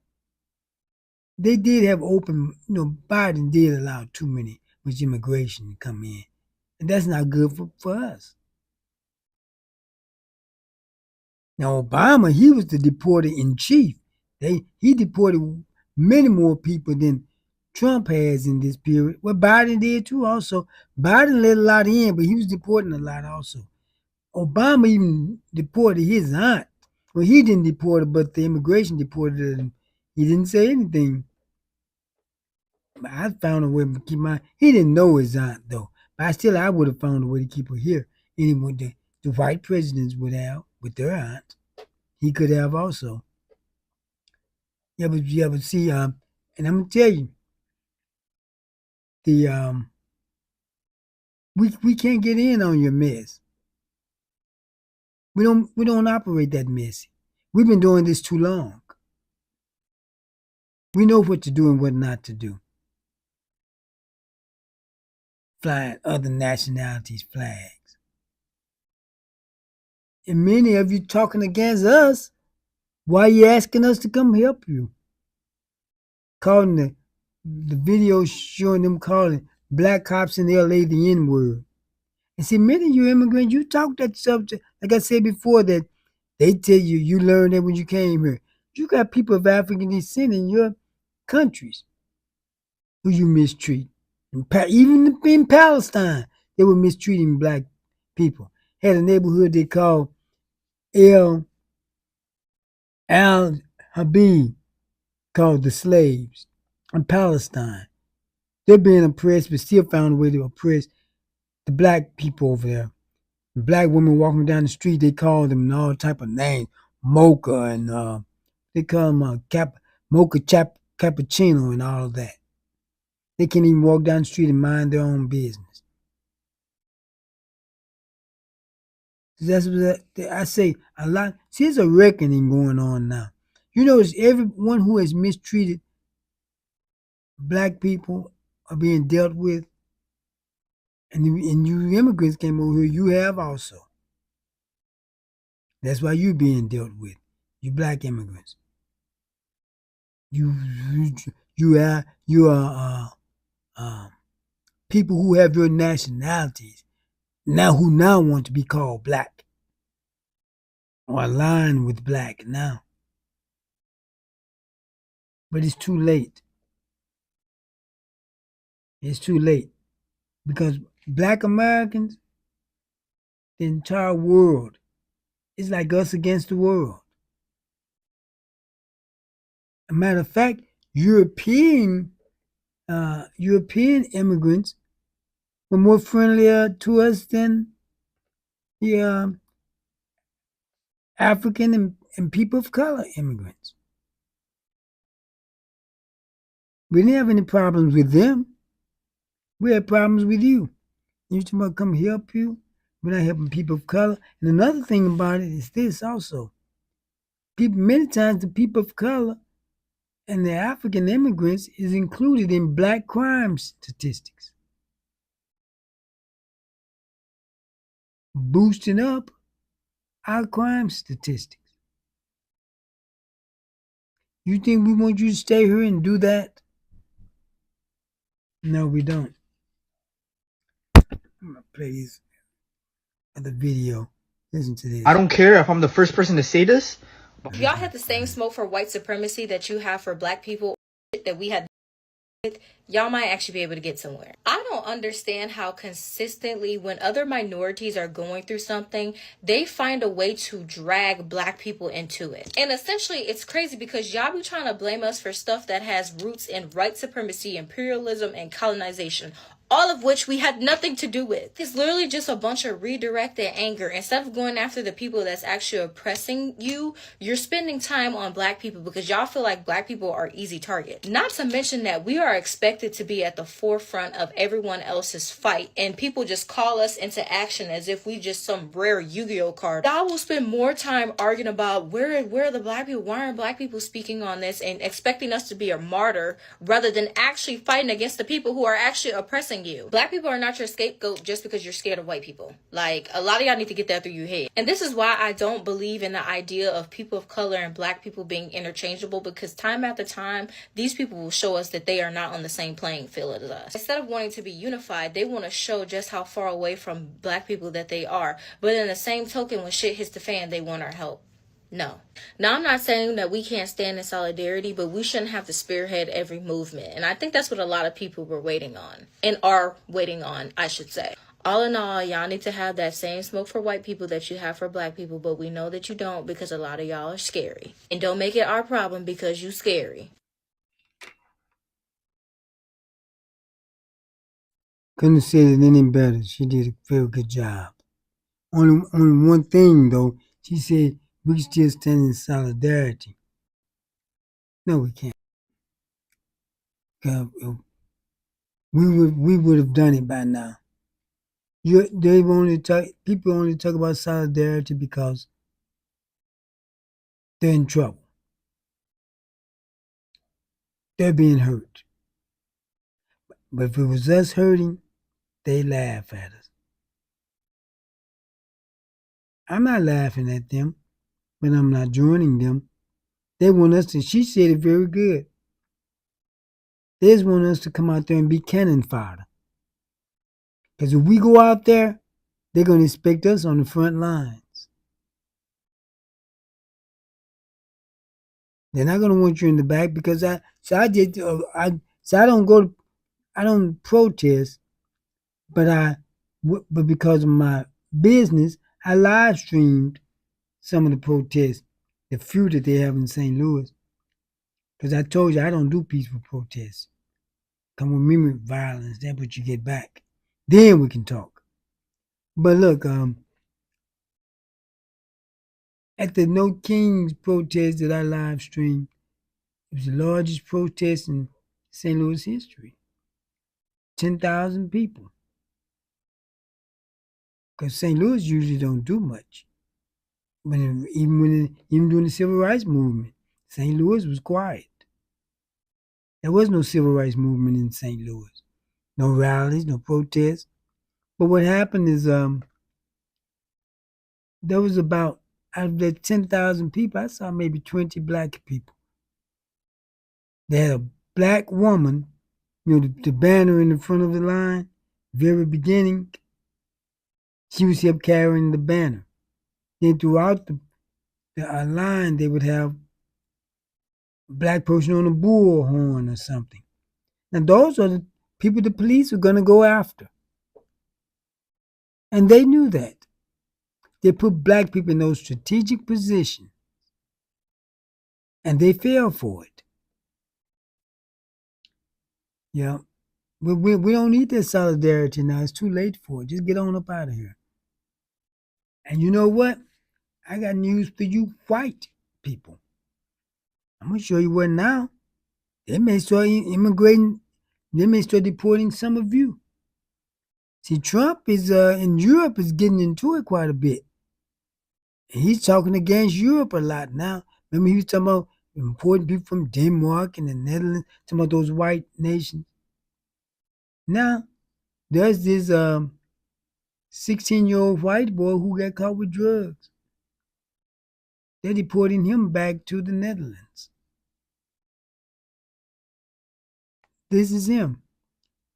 they did have open, Biden did allow too much immigration to come in. And that's not good for us. Now, Obama, he was the deporter in chief. He deported many more people than Trump has in this period. Well, Biden did too also. Biden let a lot in, but he was deporting a lot also. Obama even deported his aunt. Well, he didn't deport her, but the immigration deported her, and he didn't say anything. I found a way to keep he didn't know his aunt, though. But I would have found a way to keep her here. Anyway, the white presidents would have with their aunt. He could have also. Yeah, but see, and I'm gonna tell you, we can't get in on your mess. We don't operate that messy. We've been doing this too long. We know what to do and what not to do. Flying other nationalities' flags. And many of you talking against us. Why are you asking us to come help you? Calling the video showing them calling black cops in LA the N-word. And see, many of you immigrants, you talk that subject, like I said before, that they tell you, you learned that when you came here. You got people of African descent in your countries who you mistreat. Even in Palestine, they were mistreating black people. Had a neighborhood they called El Al Habib, called the slaves in Palestine. They're being oppressed, but still found a way to oppress the black people over there. The black women walking down the street, they call them all type of names, mocha, and they call them mocha cappuccino and all of that. They can't even walk down the street and mind their own business. That's what I say. A lot. See, there's a reckoning going on now. You notice everyone who has mistreated black people are being dealt with, and you immigrants came over here. You have also. That's why you're being dealt with. You black immigrants. You are people who have your nationalities who now want to be called black or aligned with black now. But it's too late. It's too late because black Americans, the entire world, is like us against the world. A matter of fact, European immigrants were more friendlier to us than the African and people of color immigrants. We didn't have any problems with them. We had problems with you. You talking about come help you? We're not helping people of color. And another thing about it is this also. Many times the people of color and the African immigrants is included in black crime statistics, boosting up our crime statistics. You think we want you to stay here and do that? No, we don't. I'm gonna play this other video. Listen to this. I don't care if I'm the first person to say this. If y'all had the same smoke for white supremacy that you have for black people, that we had, y'all might actually be able to get somewhere. I don't understand how consistently when other minorities are going through something, they find a way to drag black people into it. And essentially, it's crazy because y'all be trying to blame us for stuff that has roots in white supremacy, imperialism, and colonization, all of which we had nothing to do with. It's literally just a bunch of redirected anger. Instead of going after the people that's actually oppressing you, you're spending time on black people because y'all feel like black people are easy target. Not to mention that we are expected to be at the forefront of everyone else's fight, and people just call us into action as if we just some rare Yu-Gi-Oh card. Y'all will spend more time arguing about where are the black people, why aren't black people speaking on this, and expecting us to be a martyr rather than actually fighting against the people who are actually oppressing you. Black people are not your scapegoat just because you're scared of white people. Like, a lot of y'all need to get that through your head. And this is why I don't believe in the idea of people of color and black people being interchangeable, because time after time, these people will show us that they are not on the same playing field as us. Instead of wanting to be unified, they want to show just how far away from black people that they are. But in the same token, when shit hits the fan, they want our help. No. Now, I'm not saying that we can't stand in solidarity, but we shouldn't have to spearhead every movement. And I think that's what a lot of people were waiting on, and are waiting on, I should say. All in all, y'all need to have that same smoke for white people that you have for black people, but we know that you don't because a lot of y'all are scary. And don't make it our problem because you scary. Couldn't have said it any better. She did a very good job. Only one thing though, she said we can still stand in solidarity. No, we can't. We would have done it by now. People only talk about solidarity because they're in trouble. They're being hurt. But if it was us hurting, they laugh at us. I'm not laughing at them, but I'm not joining them. They want us to, she said it very good. They just want us to come out there and be cannon fodder. Because if we go out there, they're going to expect us on the front lines. They're not going to want you in the back because I don't protest, but because of my business, I live streamed some of the protests, the few that they have in St. Louis. Because I told you I don't do peaceful protests. Come with me with violence, that's what you get back. Then we can talk. But look, at the No Kings protest that I live streamed, it was the largest protest in St. Louis history. 10,000 people. Because St. Louis usually don't do much. Even during the Civil Rights Movement, St. Louis was quiet. There was no Civil Rights Movement in St. Louis. No rallies, no protests. But what happened is there was about, out of the 10,000 people, I saw maybe 20 black people. They had a black woman, the banner in the front of the line, very beginning, she was up carrying the banner. Then throughout the line, they would have a black person on a bullhorn or something. Now those are the people the police are going to go after. And they knew that. They put black people in those strategic positions. And they fell for it. Yeah. We don't need that solidarity now. It's too late for it. Just get on up out of here. And you know what? I got news for you white people. I'm going to show you what now. They may start immigrating. They may start deporting some of you. See, Trump is in Europe is getting into it quite a bit. And he's talking against Europe a lot now. Remember he was talking about importing people from Denmark and the Netherlands, talking about those white nations. Now, there's this 16-year-old white boy who got caught with drugs. They're deporting him back to the Netherlands. This is him.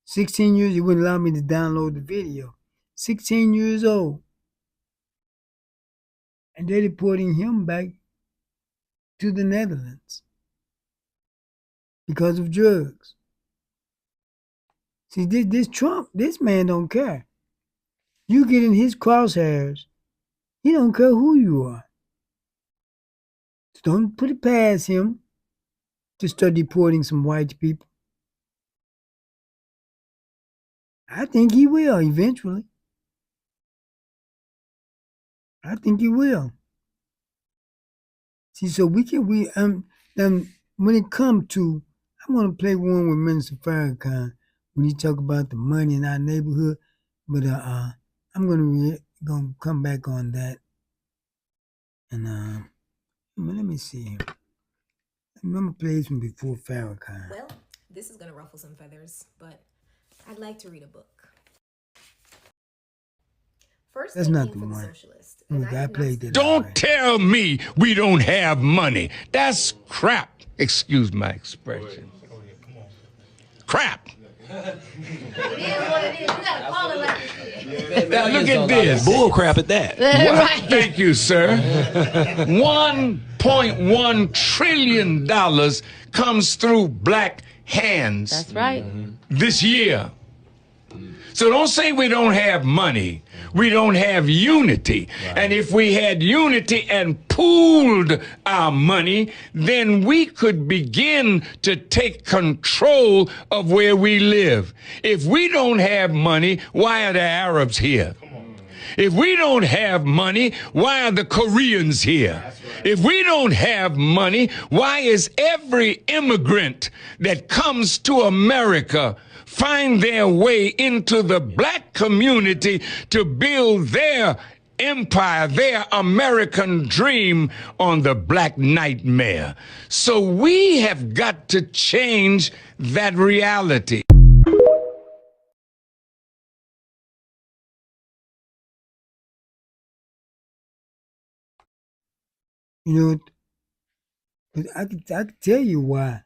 16 years, he wouldn't allow me to download the video. 16 years old. And they're deporting him back to the Netherlands because of drugs. See, this Trump, this man don't care. You get in his crosshairs, he don't care who you are. So don't put it past him to start deporting some white people. I think he will eventually. I think he will. See, so when it comes to, I'm going to play one with Minister Farrakhan when he talk about the money in our neighborhood, but I'm going to come back on that. And let me see. I'm going to play this one before Farrakhan. Well, this is going to ruffle some feathers, but I'd like to read a book. First, that's not the one. I played that. Don't tell me we don't have money. That's crap. Excuse my expression. Crap. Now look at this. Bull crap at that. Right. Thank you, sir. $1.1 trillion comes through black hands. That's right. This year. So don't say we don't have money. We don't have unity. Right. And if we had unity and pooled our money, then we could begin to take control of where we live. If we don't have money, why are the Arabs here? If we don't have money, why are the Koreans here? Right. If we don't have money, why is every immigrant that comes to America find their way into the black community to build their empire, their American dream on the black nightmare. So we have got to change that reality. You know, but I could tell you why.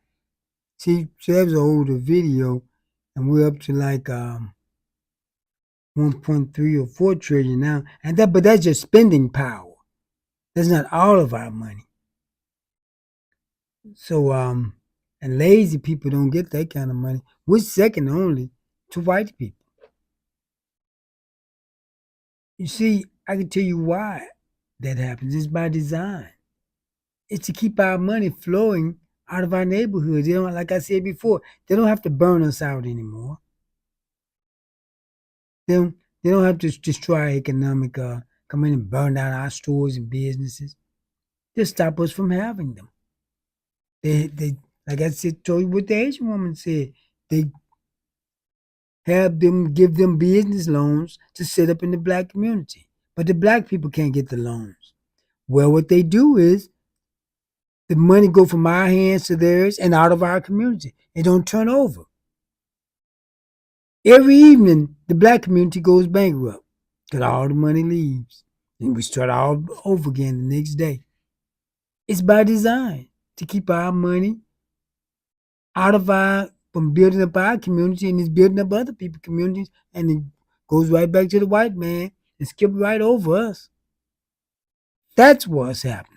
See, so that was an older video, and we're up to like 1.3 or 4 trillion now, and but that's just spending power. That's not all of our money. So and lazy people don't get that kind of money. We're second only to white people. You see, I can tell you why that happens. It's by design. It's to keep our money flowing out of our neighborhoods. They don't, like I said before, they don't have to burn us out anymore. They don't have to destroy economic, come in and burn down our stores and businesses. They stop us from having them. They like I said, told you what the Asian woman said. They have them give them business loans to set up in the black community, but the black people can't get the loans. Well, what they do is the money go from our hands to theirs and out of our community. It don't turn over. Every evening, the black community goes bankrupt because all the money leaves. And we start all over again the next day. It's by design to keep our money out of from building up our community, and it's building up other people's communities, and it goes right back to the white man and skip right over us. That's what's happening.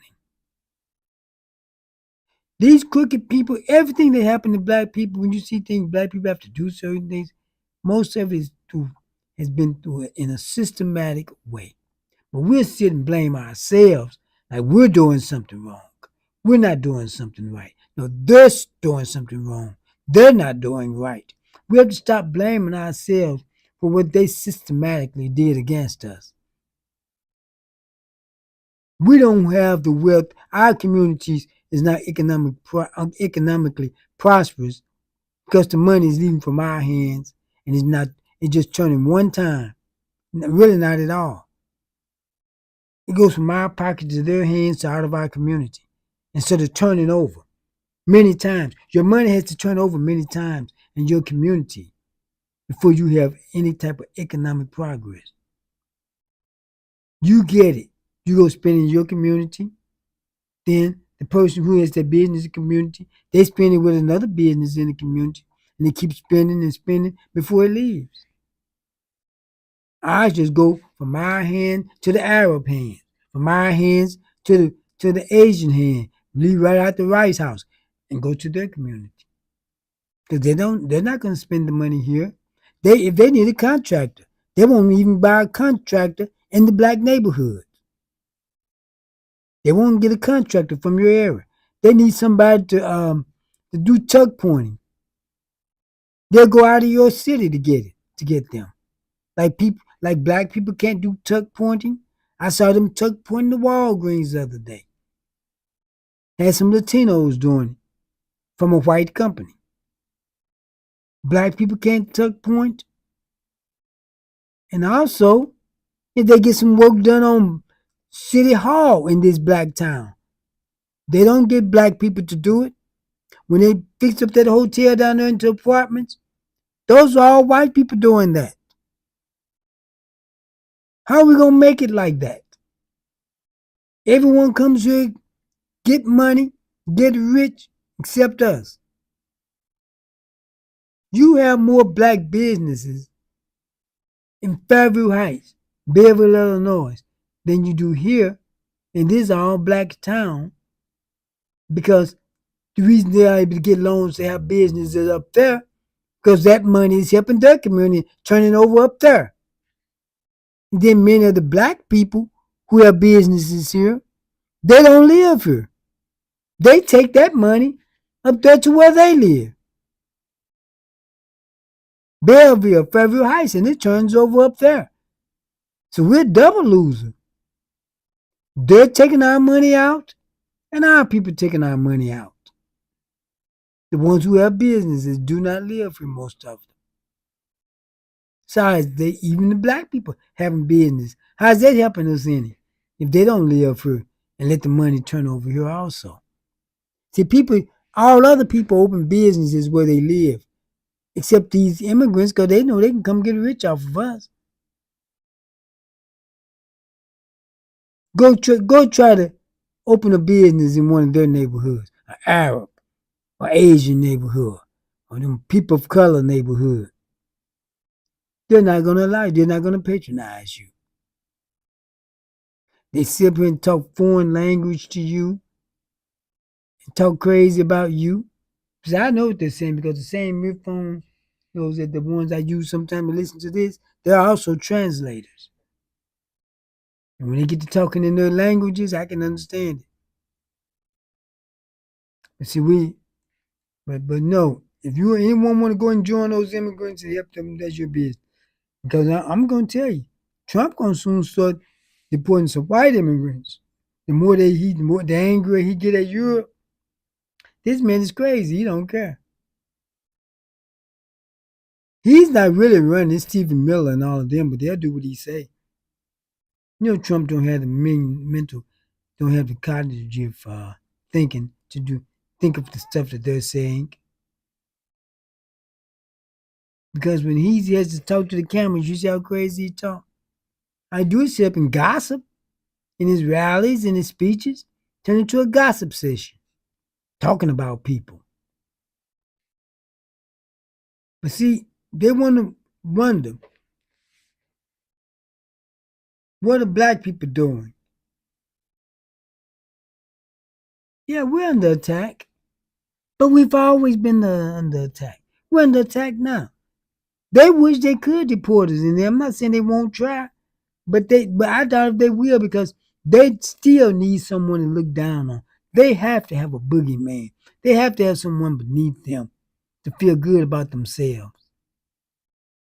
These crooked people, everything that happened to black people, when you see things, black people have to do certain things, most of it has been through it in a systematic way. But we'll sit and blame ourselves like we're doing something wrong. We're not doing something right. No, they're doing something wrong. They're not doing right. We have to stop blaming ourselves for what they systematically did against us. We don't have the wealth. Our communities is not economically prosperous because the money is leaving from our hands and it's just turning one time. Really not at all. It goes from our pocket to their hands to out of our community instead of turning over many times. Your money has to turn over many times in your community before you have any type of economic progress. You get it. You go spend in your community, then the person who has that business in the community, they spend it with another business in the community, and they keep spending and spending before it leaves. Ours just go from our hand to the Arab hand, from our hands to the Asian hand, leave right out the Rice House and go to their community. Because they're not going to spend the money here. If they need a contractor, they won't even buy a contractor in the black neighborhood. They won't get a contractor from your area. They need somebody to do tuck pointing. They'll go out of your city to get them. Like black people can't do tuck pointing. I saw them tuck pointing the Walgreens the other day. Had some Latinos doing it from a white company. Black people can't tuck point. And also, if they get some work done on City Hall in this black town, they don't get black people to do it. When they fix up that hotel down there into apartments, those are all white people doing that. How are we going to make it like that? Everyone comes here, get money, get rich, except us. You have more black businesses in Fairview Heights, Beverly, Illinois, than you do here in this all black town, because the reason they are able to get loans to have businesses up there, because that money is helping their community, turning over up there. And then many of the black people who have businesses here, they don't live here. They take that money up there to where they live. Belleville, Fairview Heights, and it turns over up there. So we're double losing. They're taking our money out, and our people taking our money out. The ones who have businesses do not live here, most of them. Besides, even the black people having business How's that helping us any? If they don't live here and let the money turn over here also. See, people, all other people open businesses where they live, except these immigrants, because they know they can come get rich off of us. Go try to open a business in one of their neighborhoods, an Arab or Asian neighborhood, or them people of color neighborhood. They're not going to allow you. They're not going to patronize you. They sit here and talk foreign language to you and talk crazy about you. Because I know what they're saying, because the same earphone, those are the ones I use sometimes to listen to this, they're also translators. And when they get to talking in their languages, I can understand it. But see, but no, if you anyone want to go and join those immigrants and help them, that's your business. Because I'm going to tell you, Trump going to soon start deporting some white immigrants. The more the angrier he get at Europe, this man is crazy. He don't care. He's not really running. It's Stephen Miller and all of them, but they'll do what he say. You know, Trump don't have the mental, don't have the cognitive thinking to think of the stuff that they're saying. Because when he has to talk to the cameras, you see how crazy he talk. I do sit up and gossip in his rallies and his speeches, turn into a gossip session, talking about people. But see, they want to wonder, what are black people doing? Yeah, we're under attack, but we've always been under attack. We're under attack now. They wish they could deport us, and I'm not saying they won't try, but I doubt if they will, because they still need someone to look down on. They have to have a boogeyman. They have to have someone beneath them to feel good about themselves.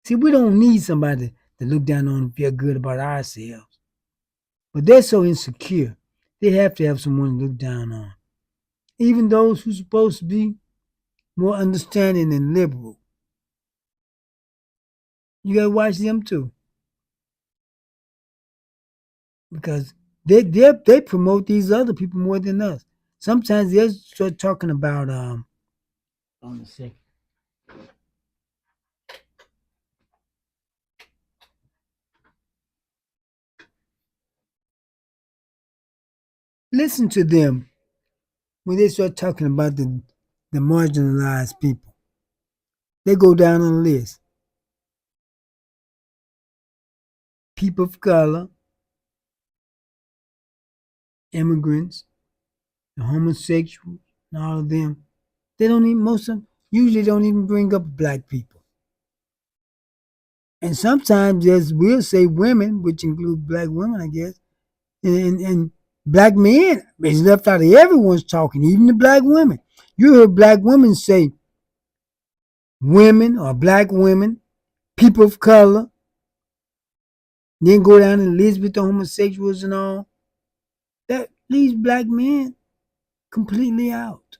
See, we don't need somebody to look down on and feel good about ourselves. But they're so insecure, they have to have someone to look down on. Even those who're supposed to be more understanding and liberal. You gotta watch them too. Because they promote these other people more than us. Sometimes they'll start talking about hold on a second. Listen to them when they start talking about the marginalized people. They go down on the list. People of color, immigrants, the homosexuals, and all of them. They don't even, most of them usually don't even bring up black people. And sometimes, as we'll say, women, which include black women, I guess, and black men is left out of everyone's talking, even the black women. You hear black women say women or black women, people of color, then go down and list with the homosexuals and all. That leaves black men completely out.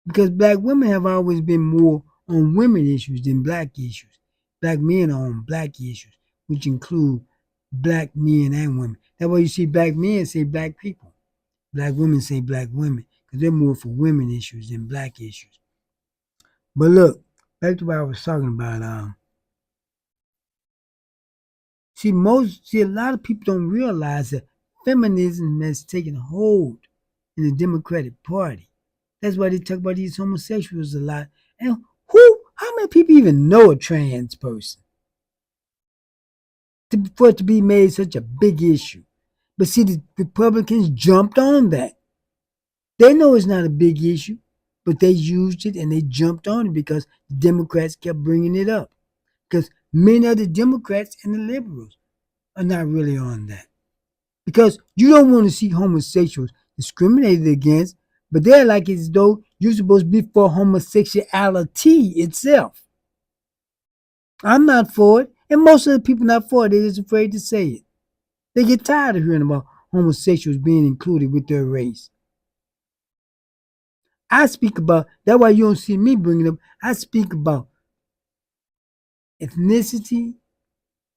Because black women have always been more on women issues than black issues. Black men are on black issues, which include black men and women. That's why you see black men say black people. Black women say black women, because they're more for women issues than black issues. But look, back to what I was talking about. See, a lot of people don't realize that feminism has taken hold in the Democratic Party. That's why they talk about these homosexuals a lot. And how many people even know a trans person? For it to be made such a big issue. But see, the Republicans jumped on that. They know it's not a big issue, but they used it and they jumped on it because the Democrats kept bringing it up. Because many of the Democrats and the liberals are not really on that. Because you don't want to see homosexuals discriminated against, but they're like as though you're supposed to be for homosexuality itself. I'm not for it, and most of the people not for it, they're just afraid to say it. They get tired of hearing about homosexuals being included with their race. I speak about, that's why you don't see me bringing up, I speak about ethnicity,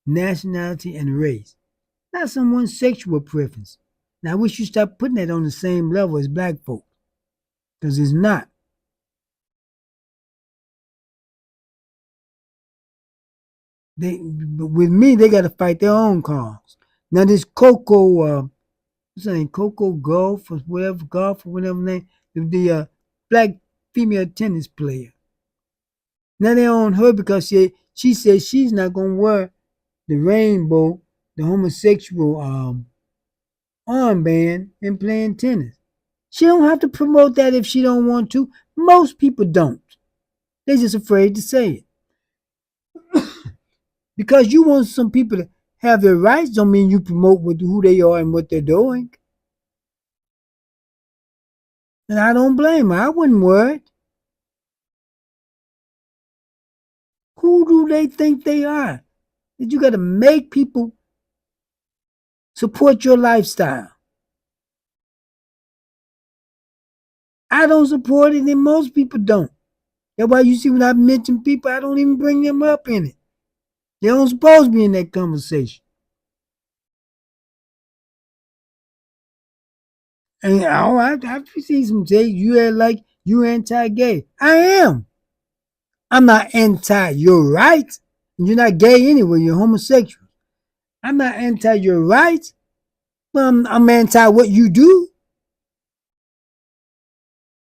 nationality, and race, not someone's sexual preference. Now, I wish you stop putting that on the same level as black folk, because it's not. With me, they got to fight their own cause. Now, this Coco, what's her name, Coco Golf or whatever name, the black female tennis player. Now they own her because she says she's not gonna wear the rainbow, the homosexual armband in playing tennis. She don't have to promote that if she don't want to. Most people don't. They're just afraid to say it. Because you want some people to have their rights don't mean you promote who they are and what they're doing. And I don't blame her. I wouldn't wear it. Who do they think they are? That you got to make people support your lifestyle. I don't support it, and most people don't. That's why you see when I mention people, I don't even bring them up in it. They don't supposed to be in that conversation. And I've seen some say you are like you anti-gay. I am. I'm not anti your rights. You're not gay anyway. You're homosexual. I'm not anti your rights, but I'm anti what you do.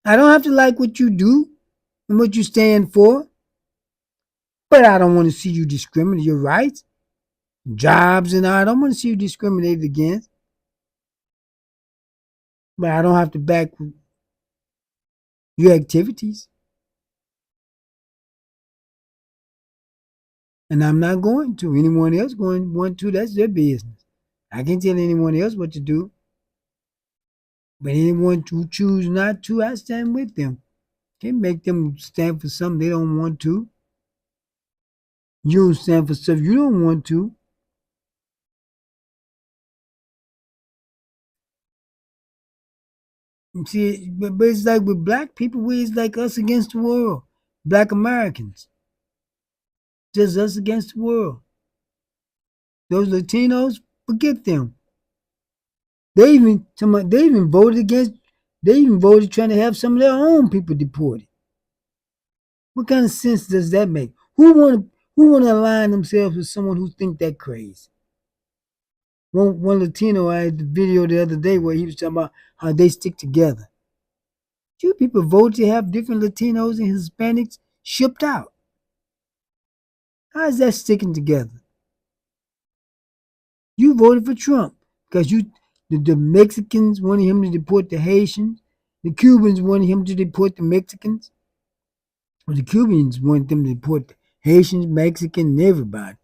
I don't have to like what you do and what you stand for, but I don't want to see you discriminate your rights, jobs, and all. I don't want to see you discriminated against. But I don't have to back your activities. And I'm not going to. Anyone else want to, that's their business. I can't tell anyone else what to do. But anyone who choose not to, I stand with them. Can't make them stand for something they don't want to. You don't stand for stuff you don't want to. See, but it's like with black people, it's like us against the world. Black Americans. Just us against the world. Those Latinos, forget them. They even voted against. They even voted trying to have some of their own people deported. What kind of sense does that make? Who want to align themselves with someone who think that crazy? One Latino, I had the video the other day where he was talking about how they stick together. You people vote to have different Latinos and Hispanics shipped out. How is that sticking together? You voted for Trump because the Mexicans wanted him to deport the Haitians. The Cubans wanted him to deport the Mexicans. Well, the Cubans wanted them to deport the Haitians, Mexicans, and everybody.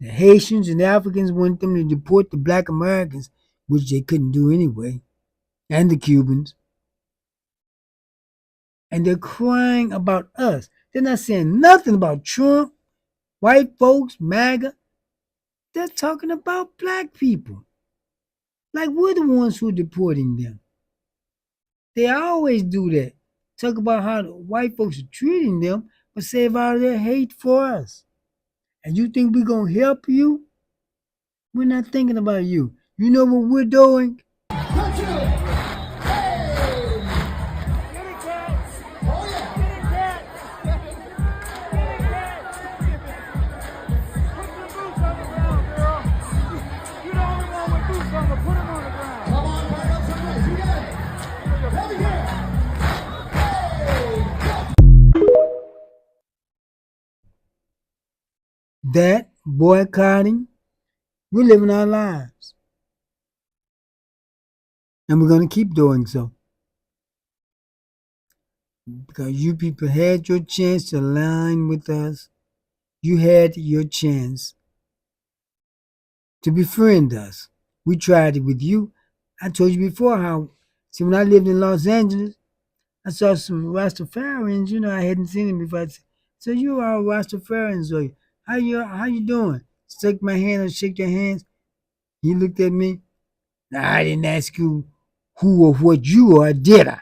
The Haitians and the Africans wanted them to deport the black Americans, which they couldn't do anyway, and the Cubans. And they're crying about us. They're not saying nothing about Trump, white folks, MAGA. They're talking about black people. Like we're the ones who are deporting them. They always do that. Talk about how the white folks are treating them, but save all their hate for us. And you think we're going to help you? We're not thinking about you. You know what we're doing? That boycotting, we're living our lives. And we're going to keep doing so. Because you people had your chance to align with us. You had your chance to befriend us. We tried it with you. I told you before how, see, when I lived in Los Angeles, I saw some Rastafarians, I hadn't seen them before. I said, so you are Rastafarians, or how you doing? Shake my hand or shake your hands. He looked at me. Now, I didn't ask you who or what you are, did I?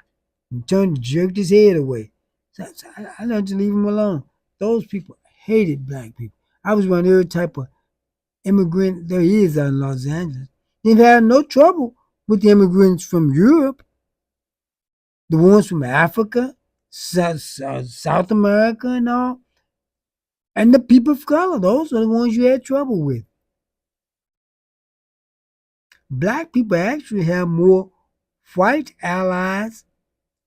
And jerked his head away. I learned to leave them alone. Those people hated black people. I was one of every type of immigrant there is out in Los Angeles. They've had no trouble with the immigrants from Europe, the ones from Africa, South America, and all, and the people of color. Those are the ones you had trouble with. Black people actually have more white allies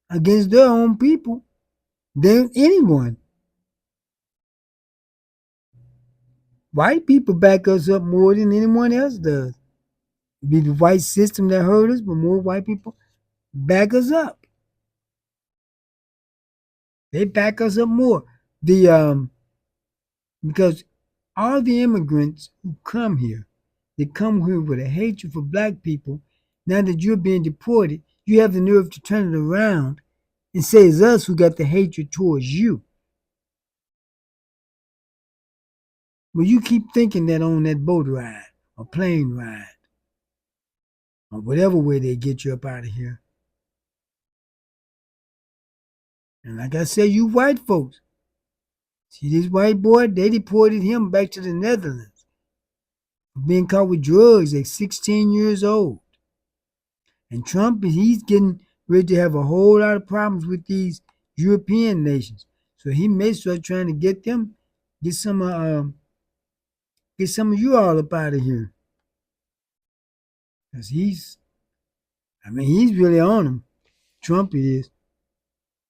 against their own people than anyone. White people back us up more than anyone else does. It'd be the white system that hurt us, but more white people back us up. They back us up more. Because all the immigrants who come here, they come here with a hatred for black people. Now that you're being deported, you have the nerve to turn it around and say it's us who got the hatred towards you. Well, you keep thinking that on that boat ride or plane ride or whatever way they get you up out of here. And like I said, you white folks, see this white boy, they deported him back to the Netherlands for being caught with drugs at 16 years old. And Trump, he's getting ready to have a whole lot of problems with these European nations. So he may start trying to get some of you all up out of here. Because he's really on them. Trump is.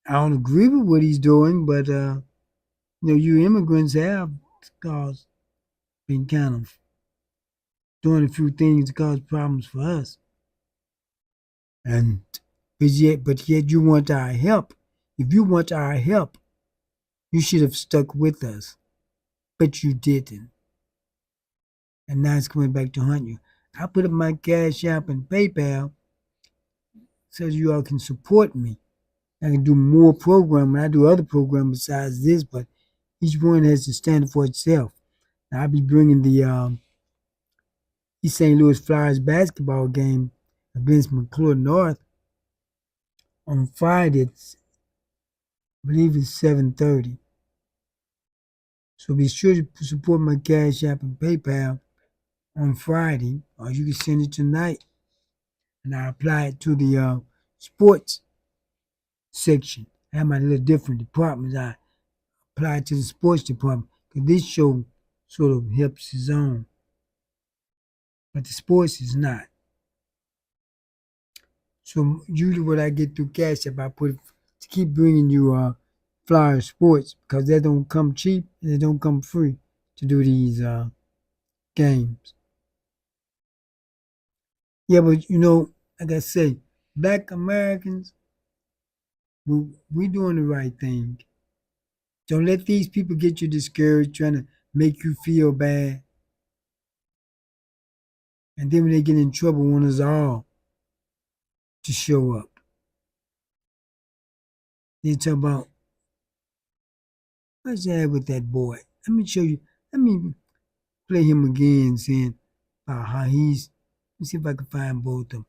I don't agree with what he's doing, but you immigrants have been kind of doing a few things to cause problems for us. But yet you want our help. If you want our help, you should have stuck with us. But you didn't. And now it's coming back to haunt you. I put up my Cash App and PayPal so you all can support me. I can do more programming. I do other programs besides this, but each one has to stand for itself. Now, I'll be bringing the East St. Louis Flyers basketball game against McClure North on Friday. I believe it's 7:30. So be sure to support my Cash App and PayPal on Friday, or you can send it tonight, and I apply it to the sports section. I have my little different departments. I apply it to the sports department because this show sort of helps his own, but the sports is not. So usually what I get through Cash App, I put it to keep bringing you Flyer sports because they don't come cheap and they don't come free to do these games. Yeah, but like I say, Black Americans, we doing the right thing. Don't let these people get you discouraged, trying to make you feel bad. And then when they get in trouble, want us all to show up. They talk about, what's that with that boy? Let me show you. Let me play him again, saying about how he's. Let me see if I can find both of them.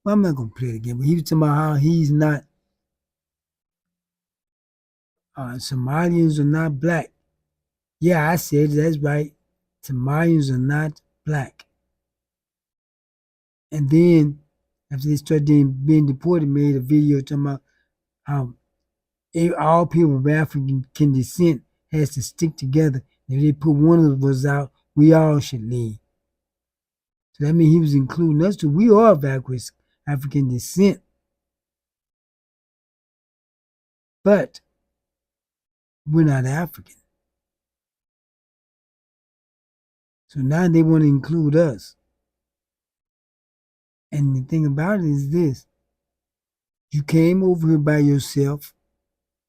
Well, I'm not going to play it again, but he was talking about how he's not, Somalians are not black. Yeah, I said that's right. Somalians are not black. And then, after they started being deported, made a video talking about how all people of African descent has to stick together. If they put one of us out, we all should leave. So that means he was including us too. We are of African descent. But we're not African. So now they want to include us. And the thing about it is this. You came over here by yourself.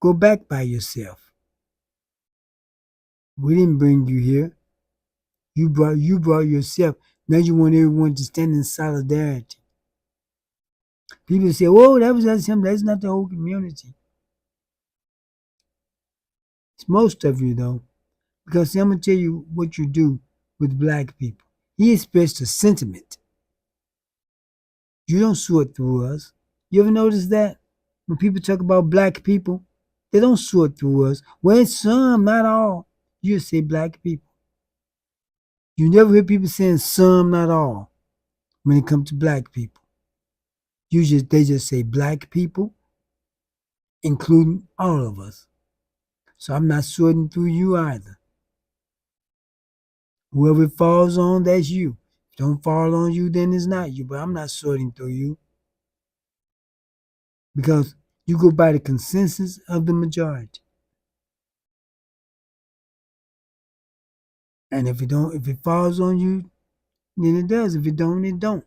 Go back by yourself. We didn't bring you here. You brought yourself. Now you want everyone to stand in solidarity. People say, "Oh, that was him." That's not the whole community. It's most of you though, because see, I'm gonna tell you what you do with black people. He expressed a sentiment. You don't sort through us. You ever notice that when people talk about black people, They don't sort through us. Well, some, not all. You say black people. You never hear people saying some, not all, when it comes to black people. They just say black people, including all of us. So I'm not sorting through you either. Whoever it falls on, that's you. If it don't fall on you, then it's not you. But I'm not sorting through you. Because you go by the consensus of the majority. And if it falls on you, then it does. If it don't, it don't.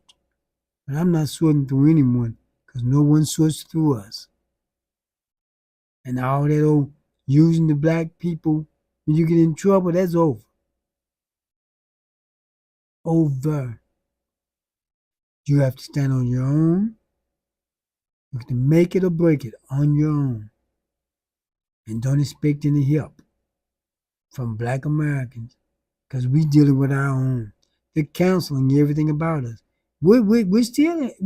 But I'm not sorting through anyone, because no one sorts through us. And all that old using the black people when you get in trouble, that's over. Over. You have to stand on your own. You have to make it or break it on your own. And don't expect any help from black Americans, because we dealing with our own. They're counseling everything about us. We're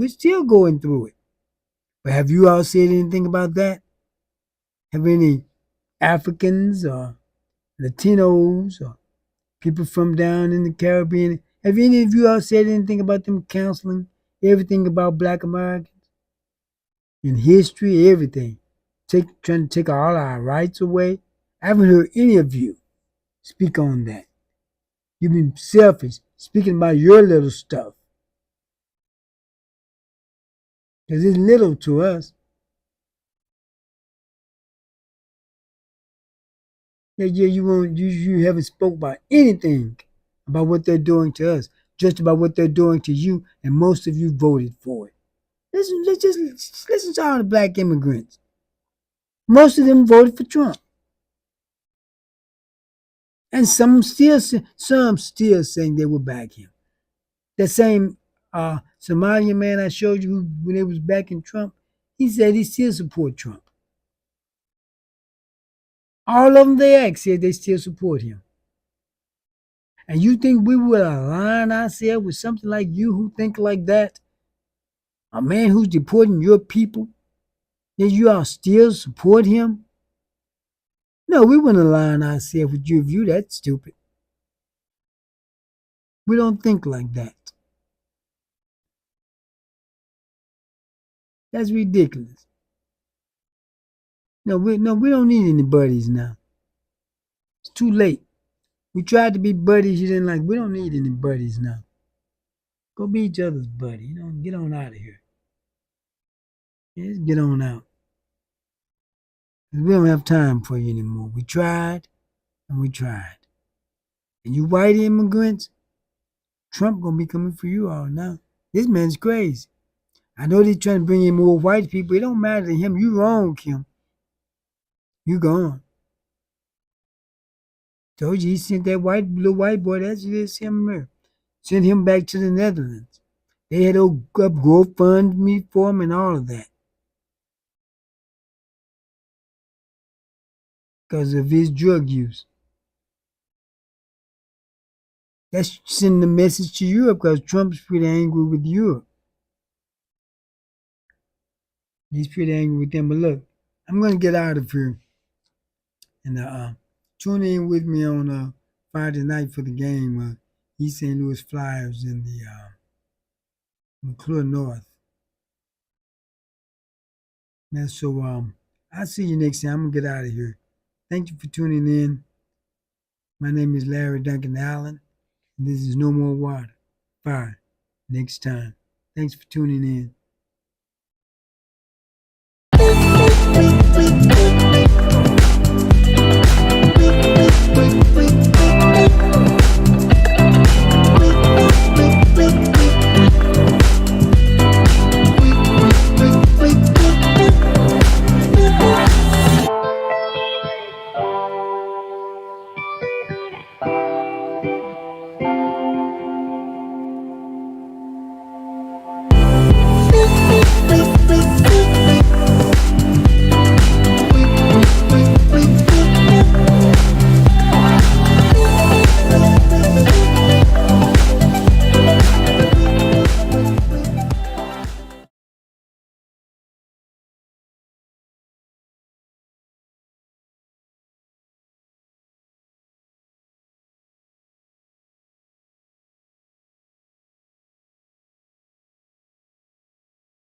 still going through it. But have you all said anything about that? Have any Africans or Latinos or people from down in the Caribbean, have any of you all said anything about them counseling everything about black Americans? In history, everything. Trying to take all our rights away? I haven't heard any of you speak on that. You've been selfish, speaking about your little stuff. Because it's little to us. Yeah, you haven't spoke about anything about what they're doing to us, just about what they're doing to you, and most of you voted for it. Let's just listen to all the black immigrants. Most of them voted for Trump. And some still saying they will back him. That same Somalian man I showed you when they was backing Trump, he said he still support Trump. All of them they asked said they still support him. And you think we would align ourselves with something like you who think like that? A man who's deporting your people, yet you all still support him? No, we wouldn't align ourselves with you if you that stupid. We don't think like that. That's ridiculous. No, we don't need any buddies now. It's too late. We tried to be buddies, you didn't like. We don't need any buddies now. Go be each other's buddy. Get on out of here. Yeah, just get on out. We don't have time for you anymore. We tried and we tried. And you white immigrants, Trump gonna be coming for you all now. This man's crazy. I know they're trying to bring in more white people. It don't matter to him. You wrong, Kim. You gone. Told you he sent that little white boy. That's just him there. Sent him back to the Netherlands. They had to up GoFundMe for him and all of that. Because of his drug use. That's sending a message to Europe, because Trump's pretty angry with Europe. He's pretty angry with them. But look, I'm going to get out of here. And tune in with me on Friday night for the game. East St. Louis Flyers in the McClure North. Man, so I'll see you next time. I'm going to get out of here. Thank you for tuning in. My name is Larry Duncan Allen. And this is No More Water. Bye. Next time. Thanks for tuning in.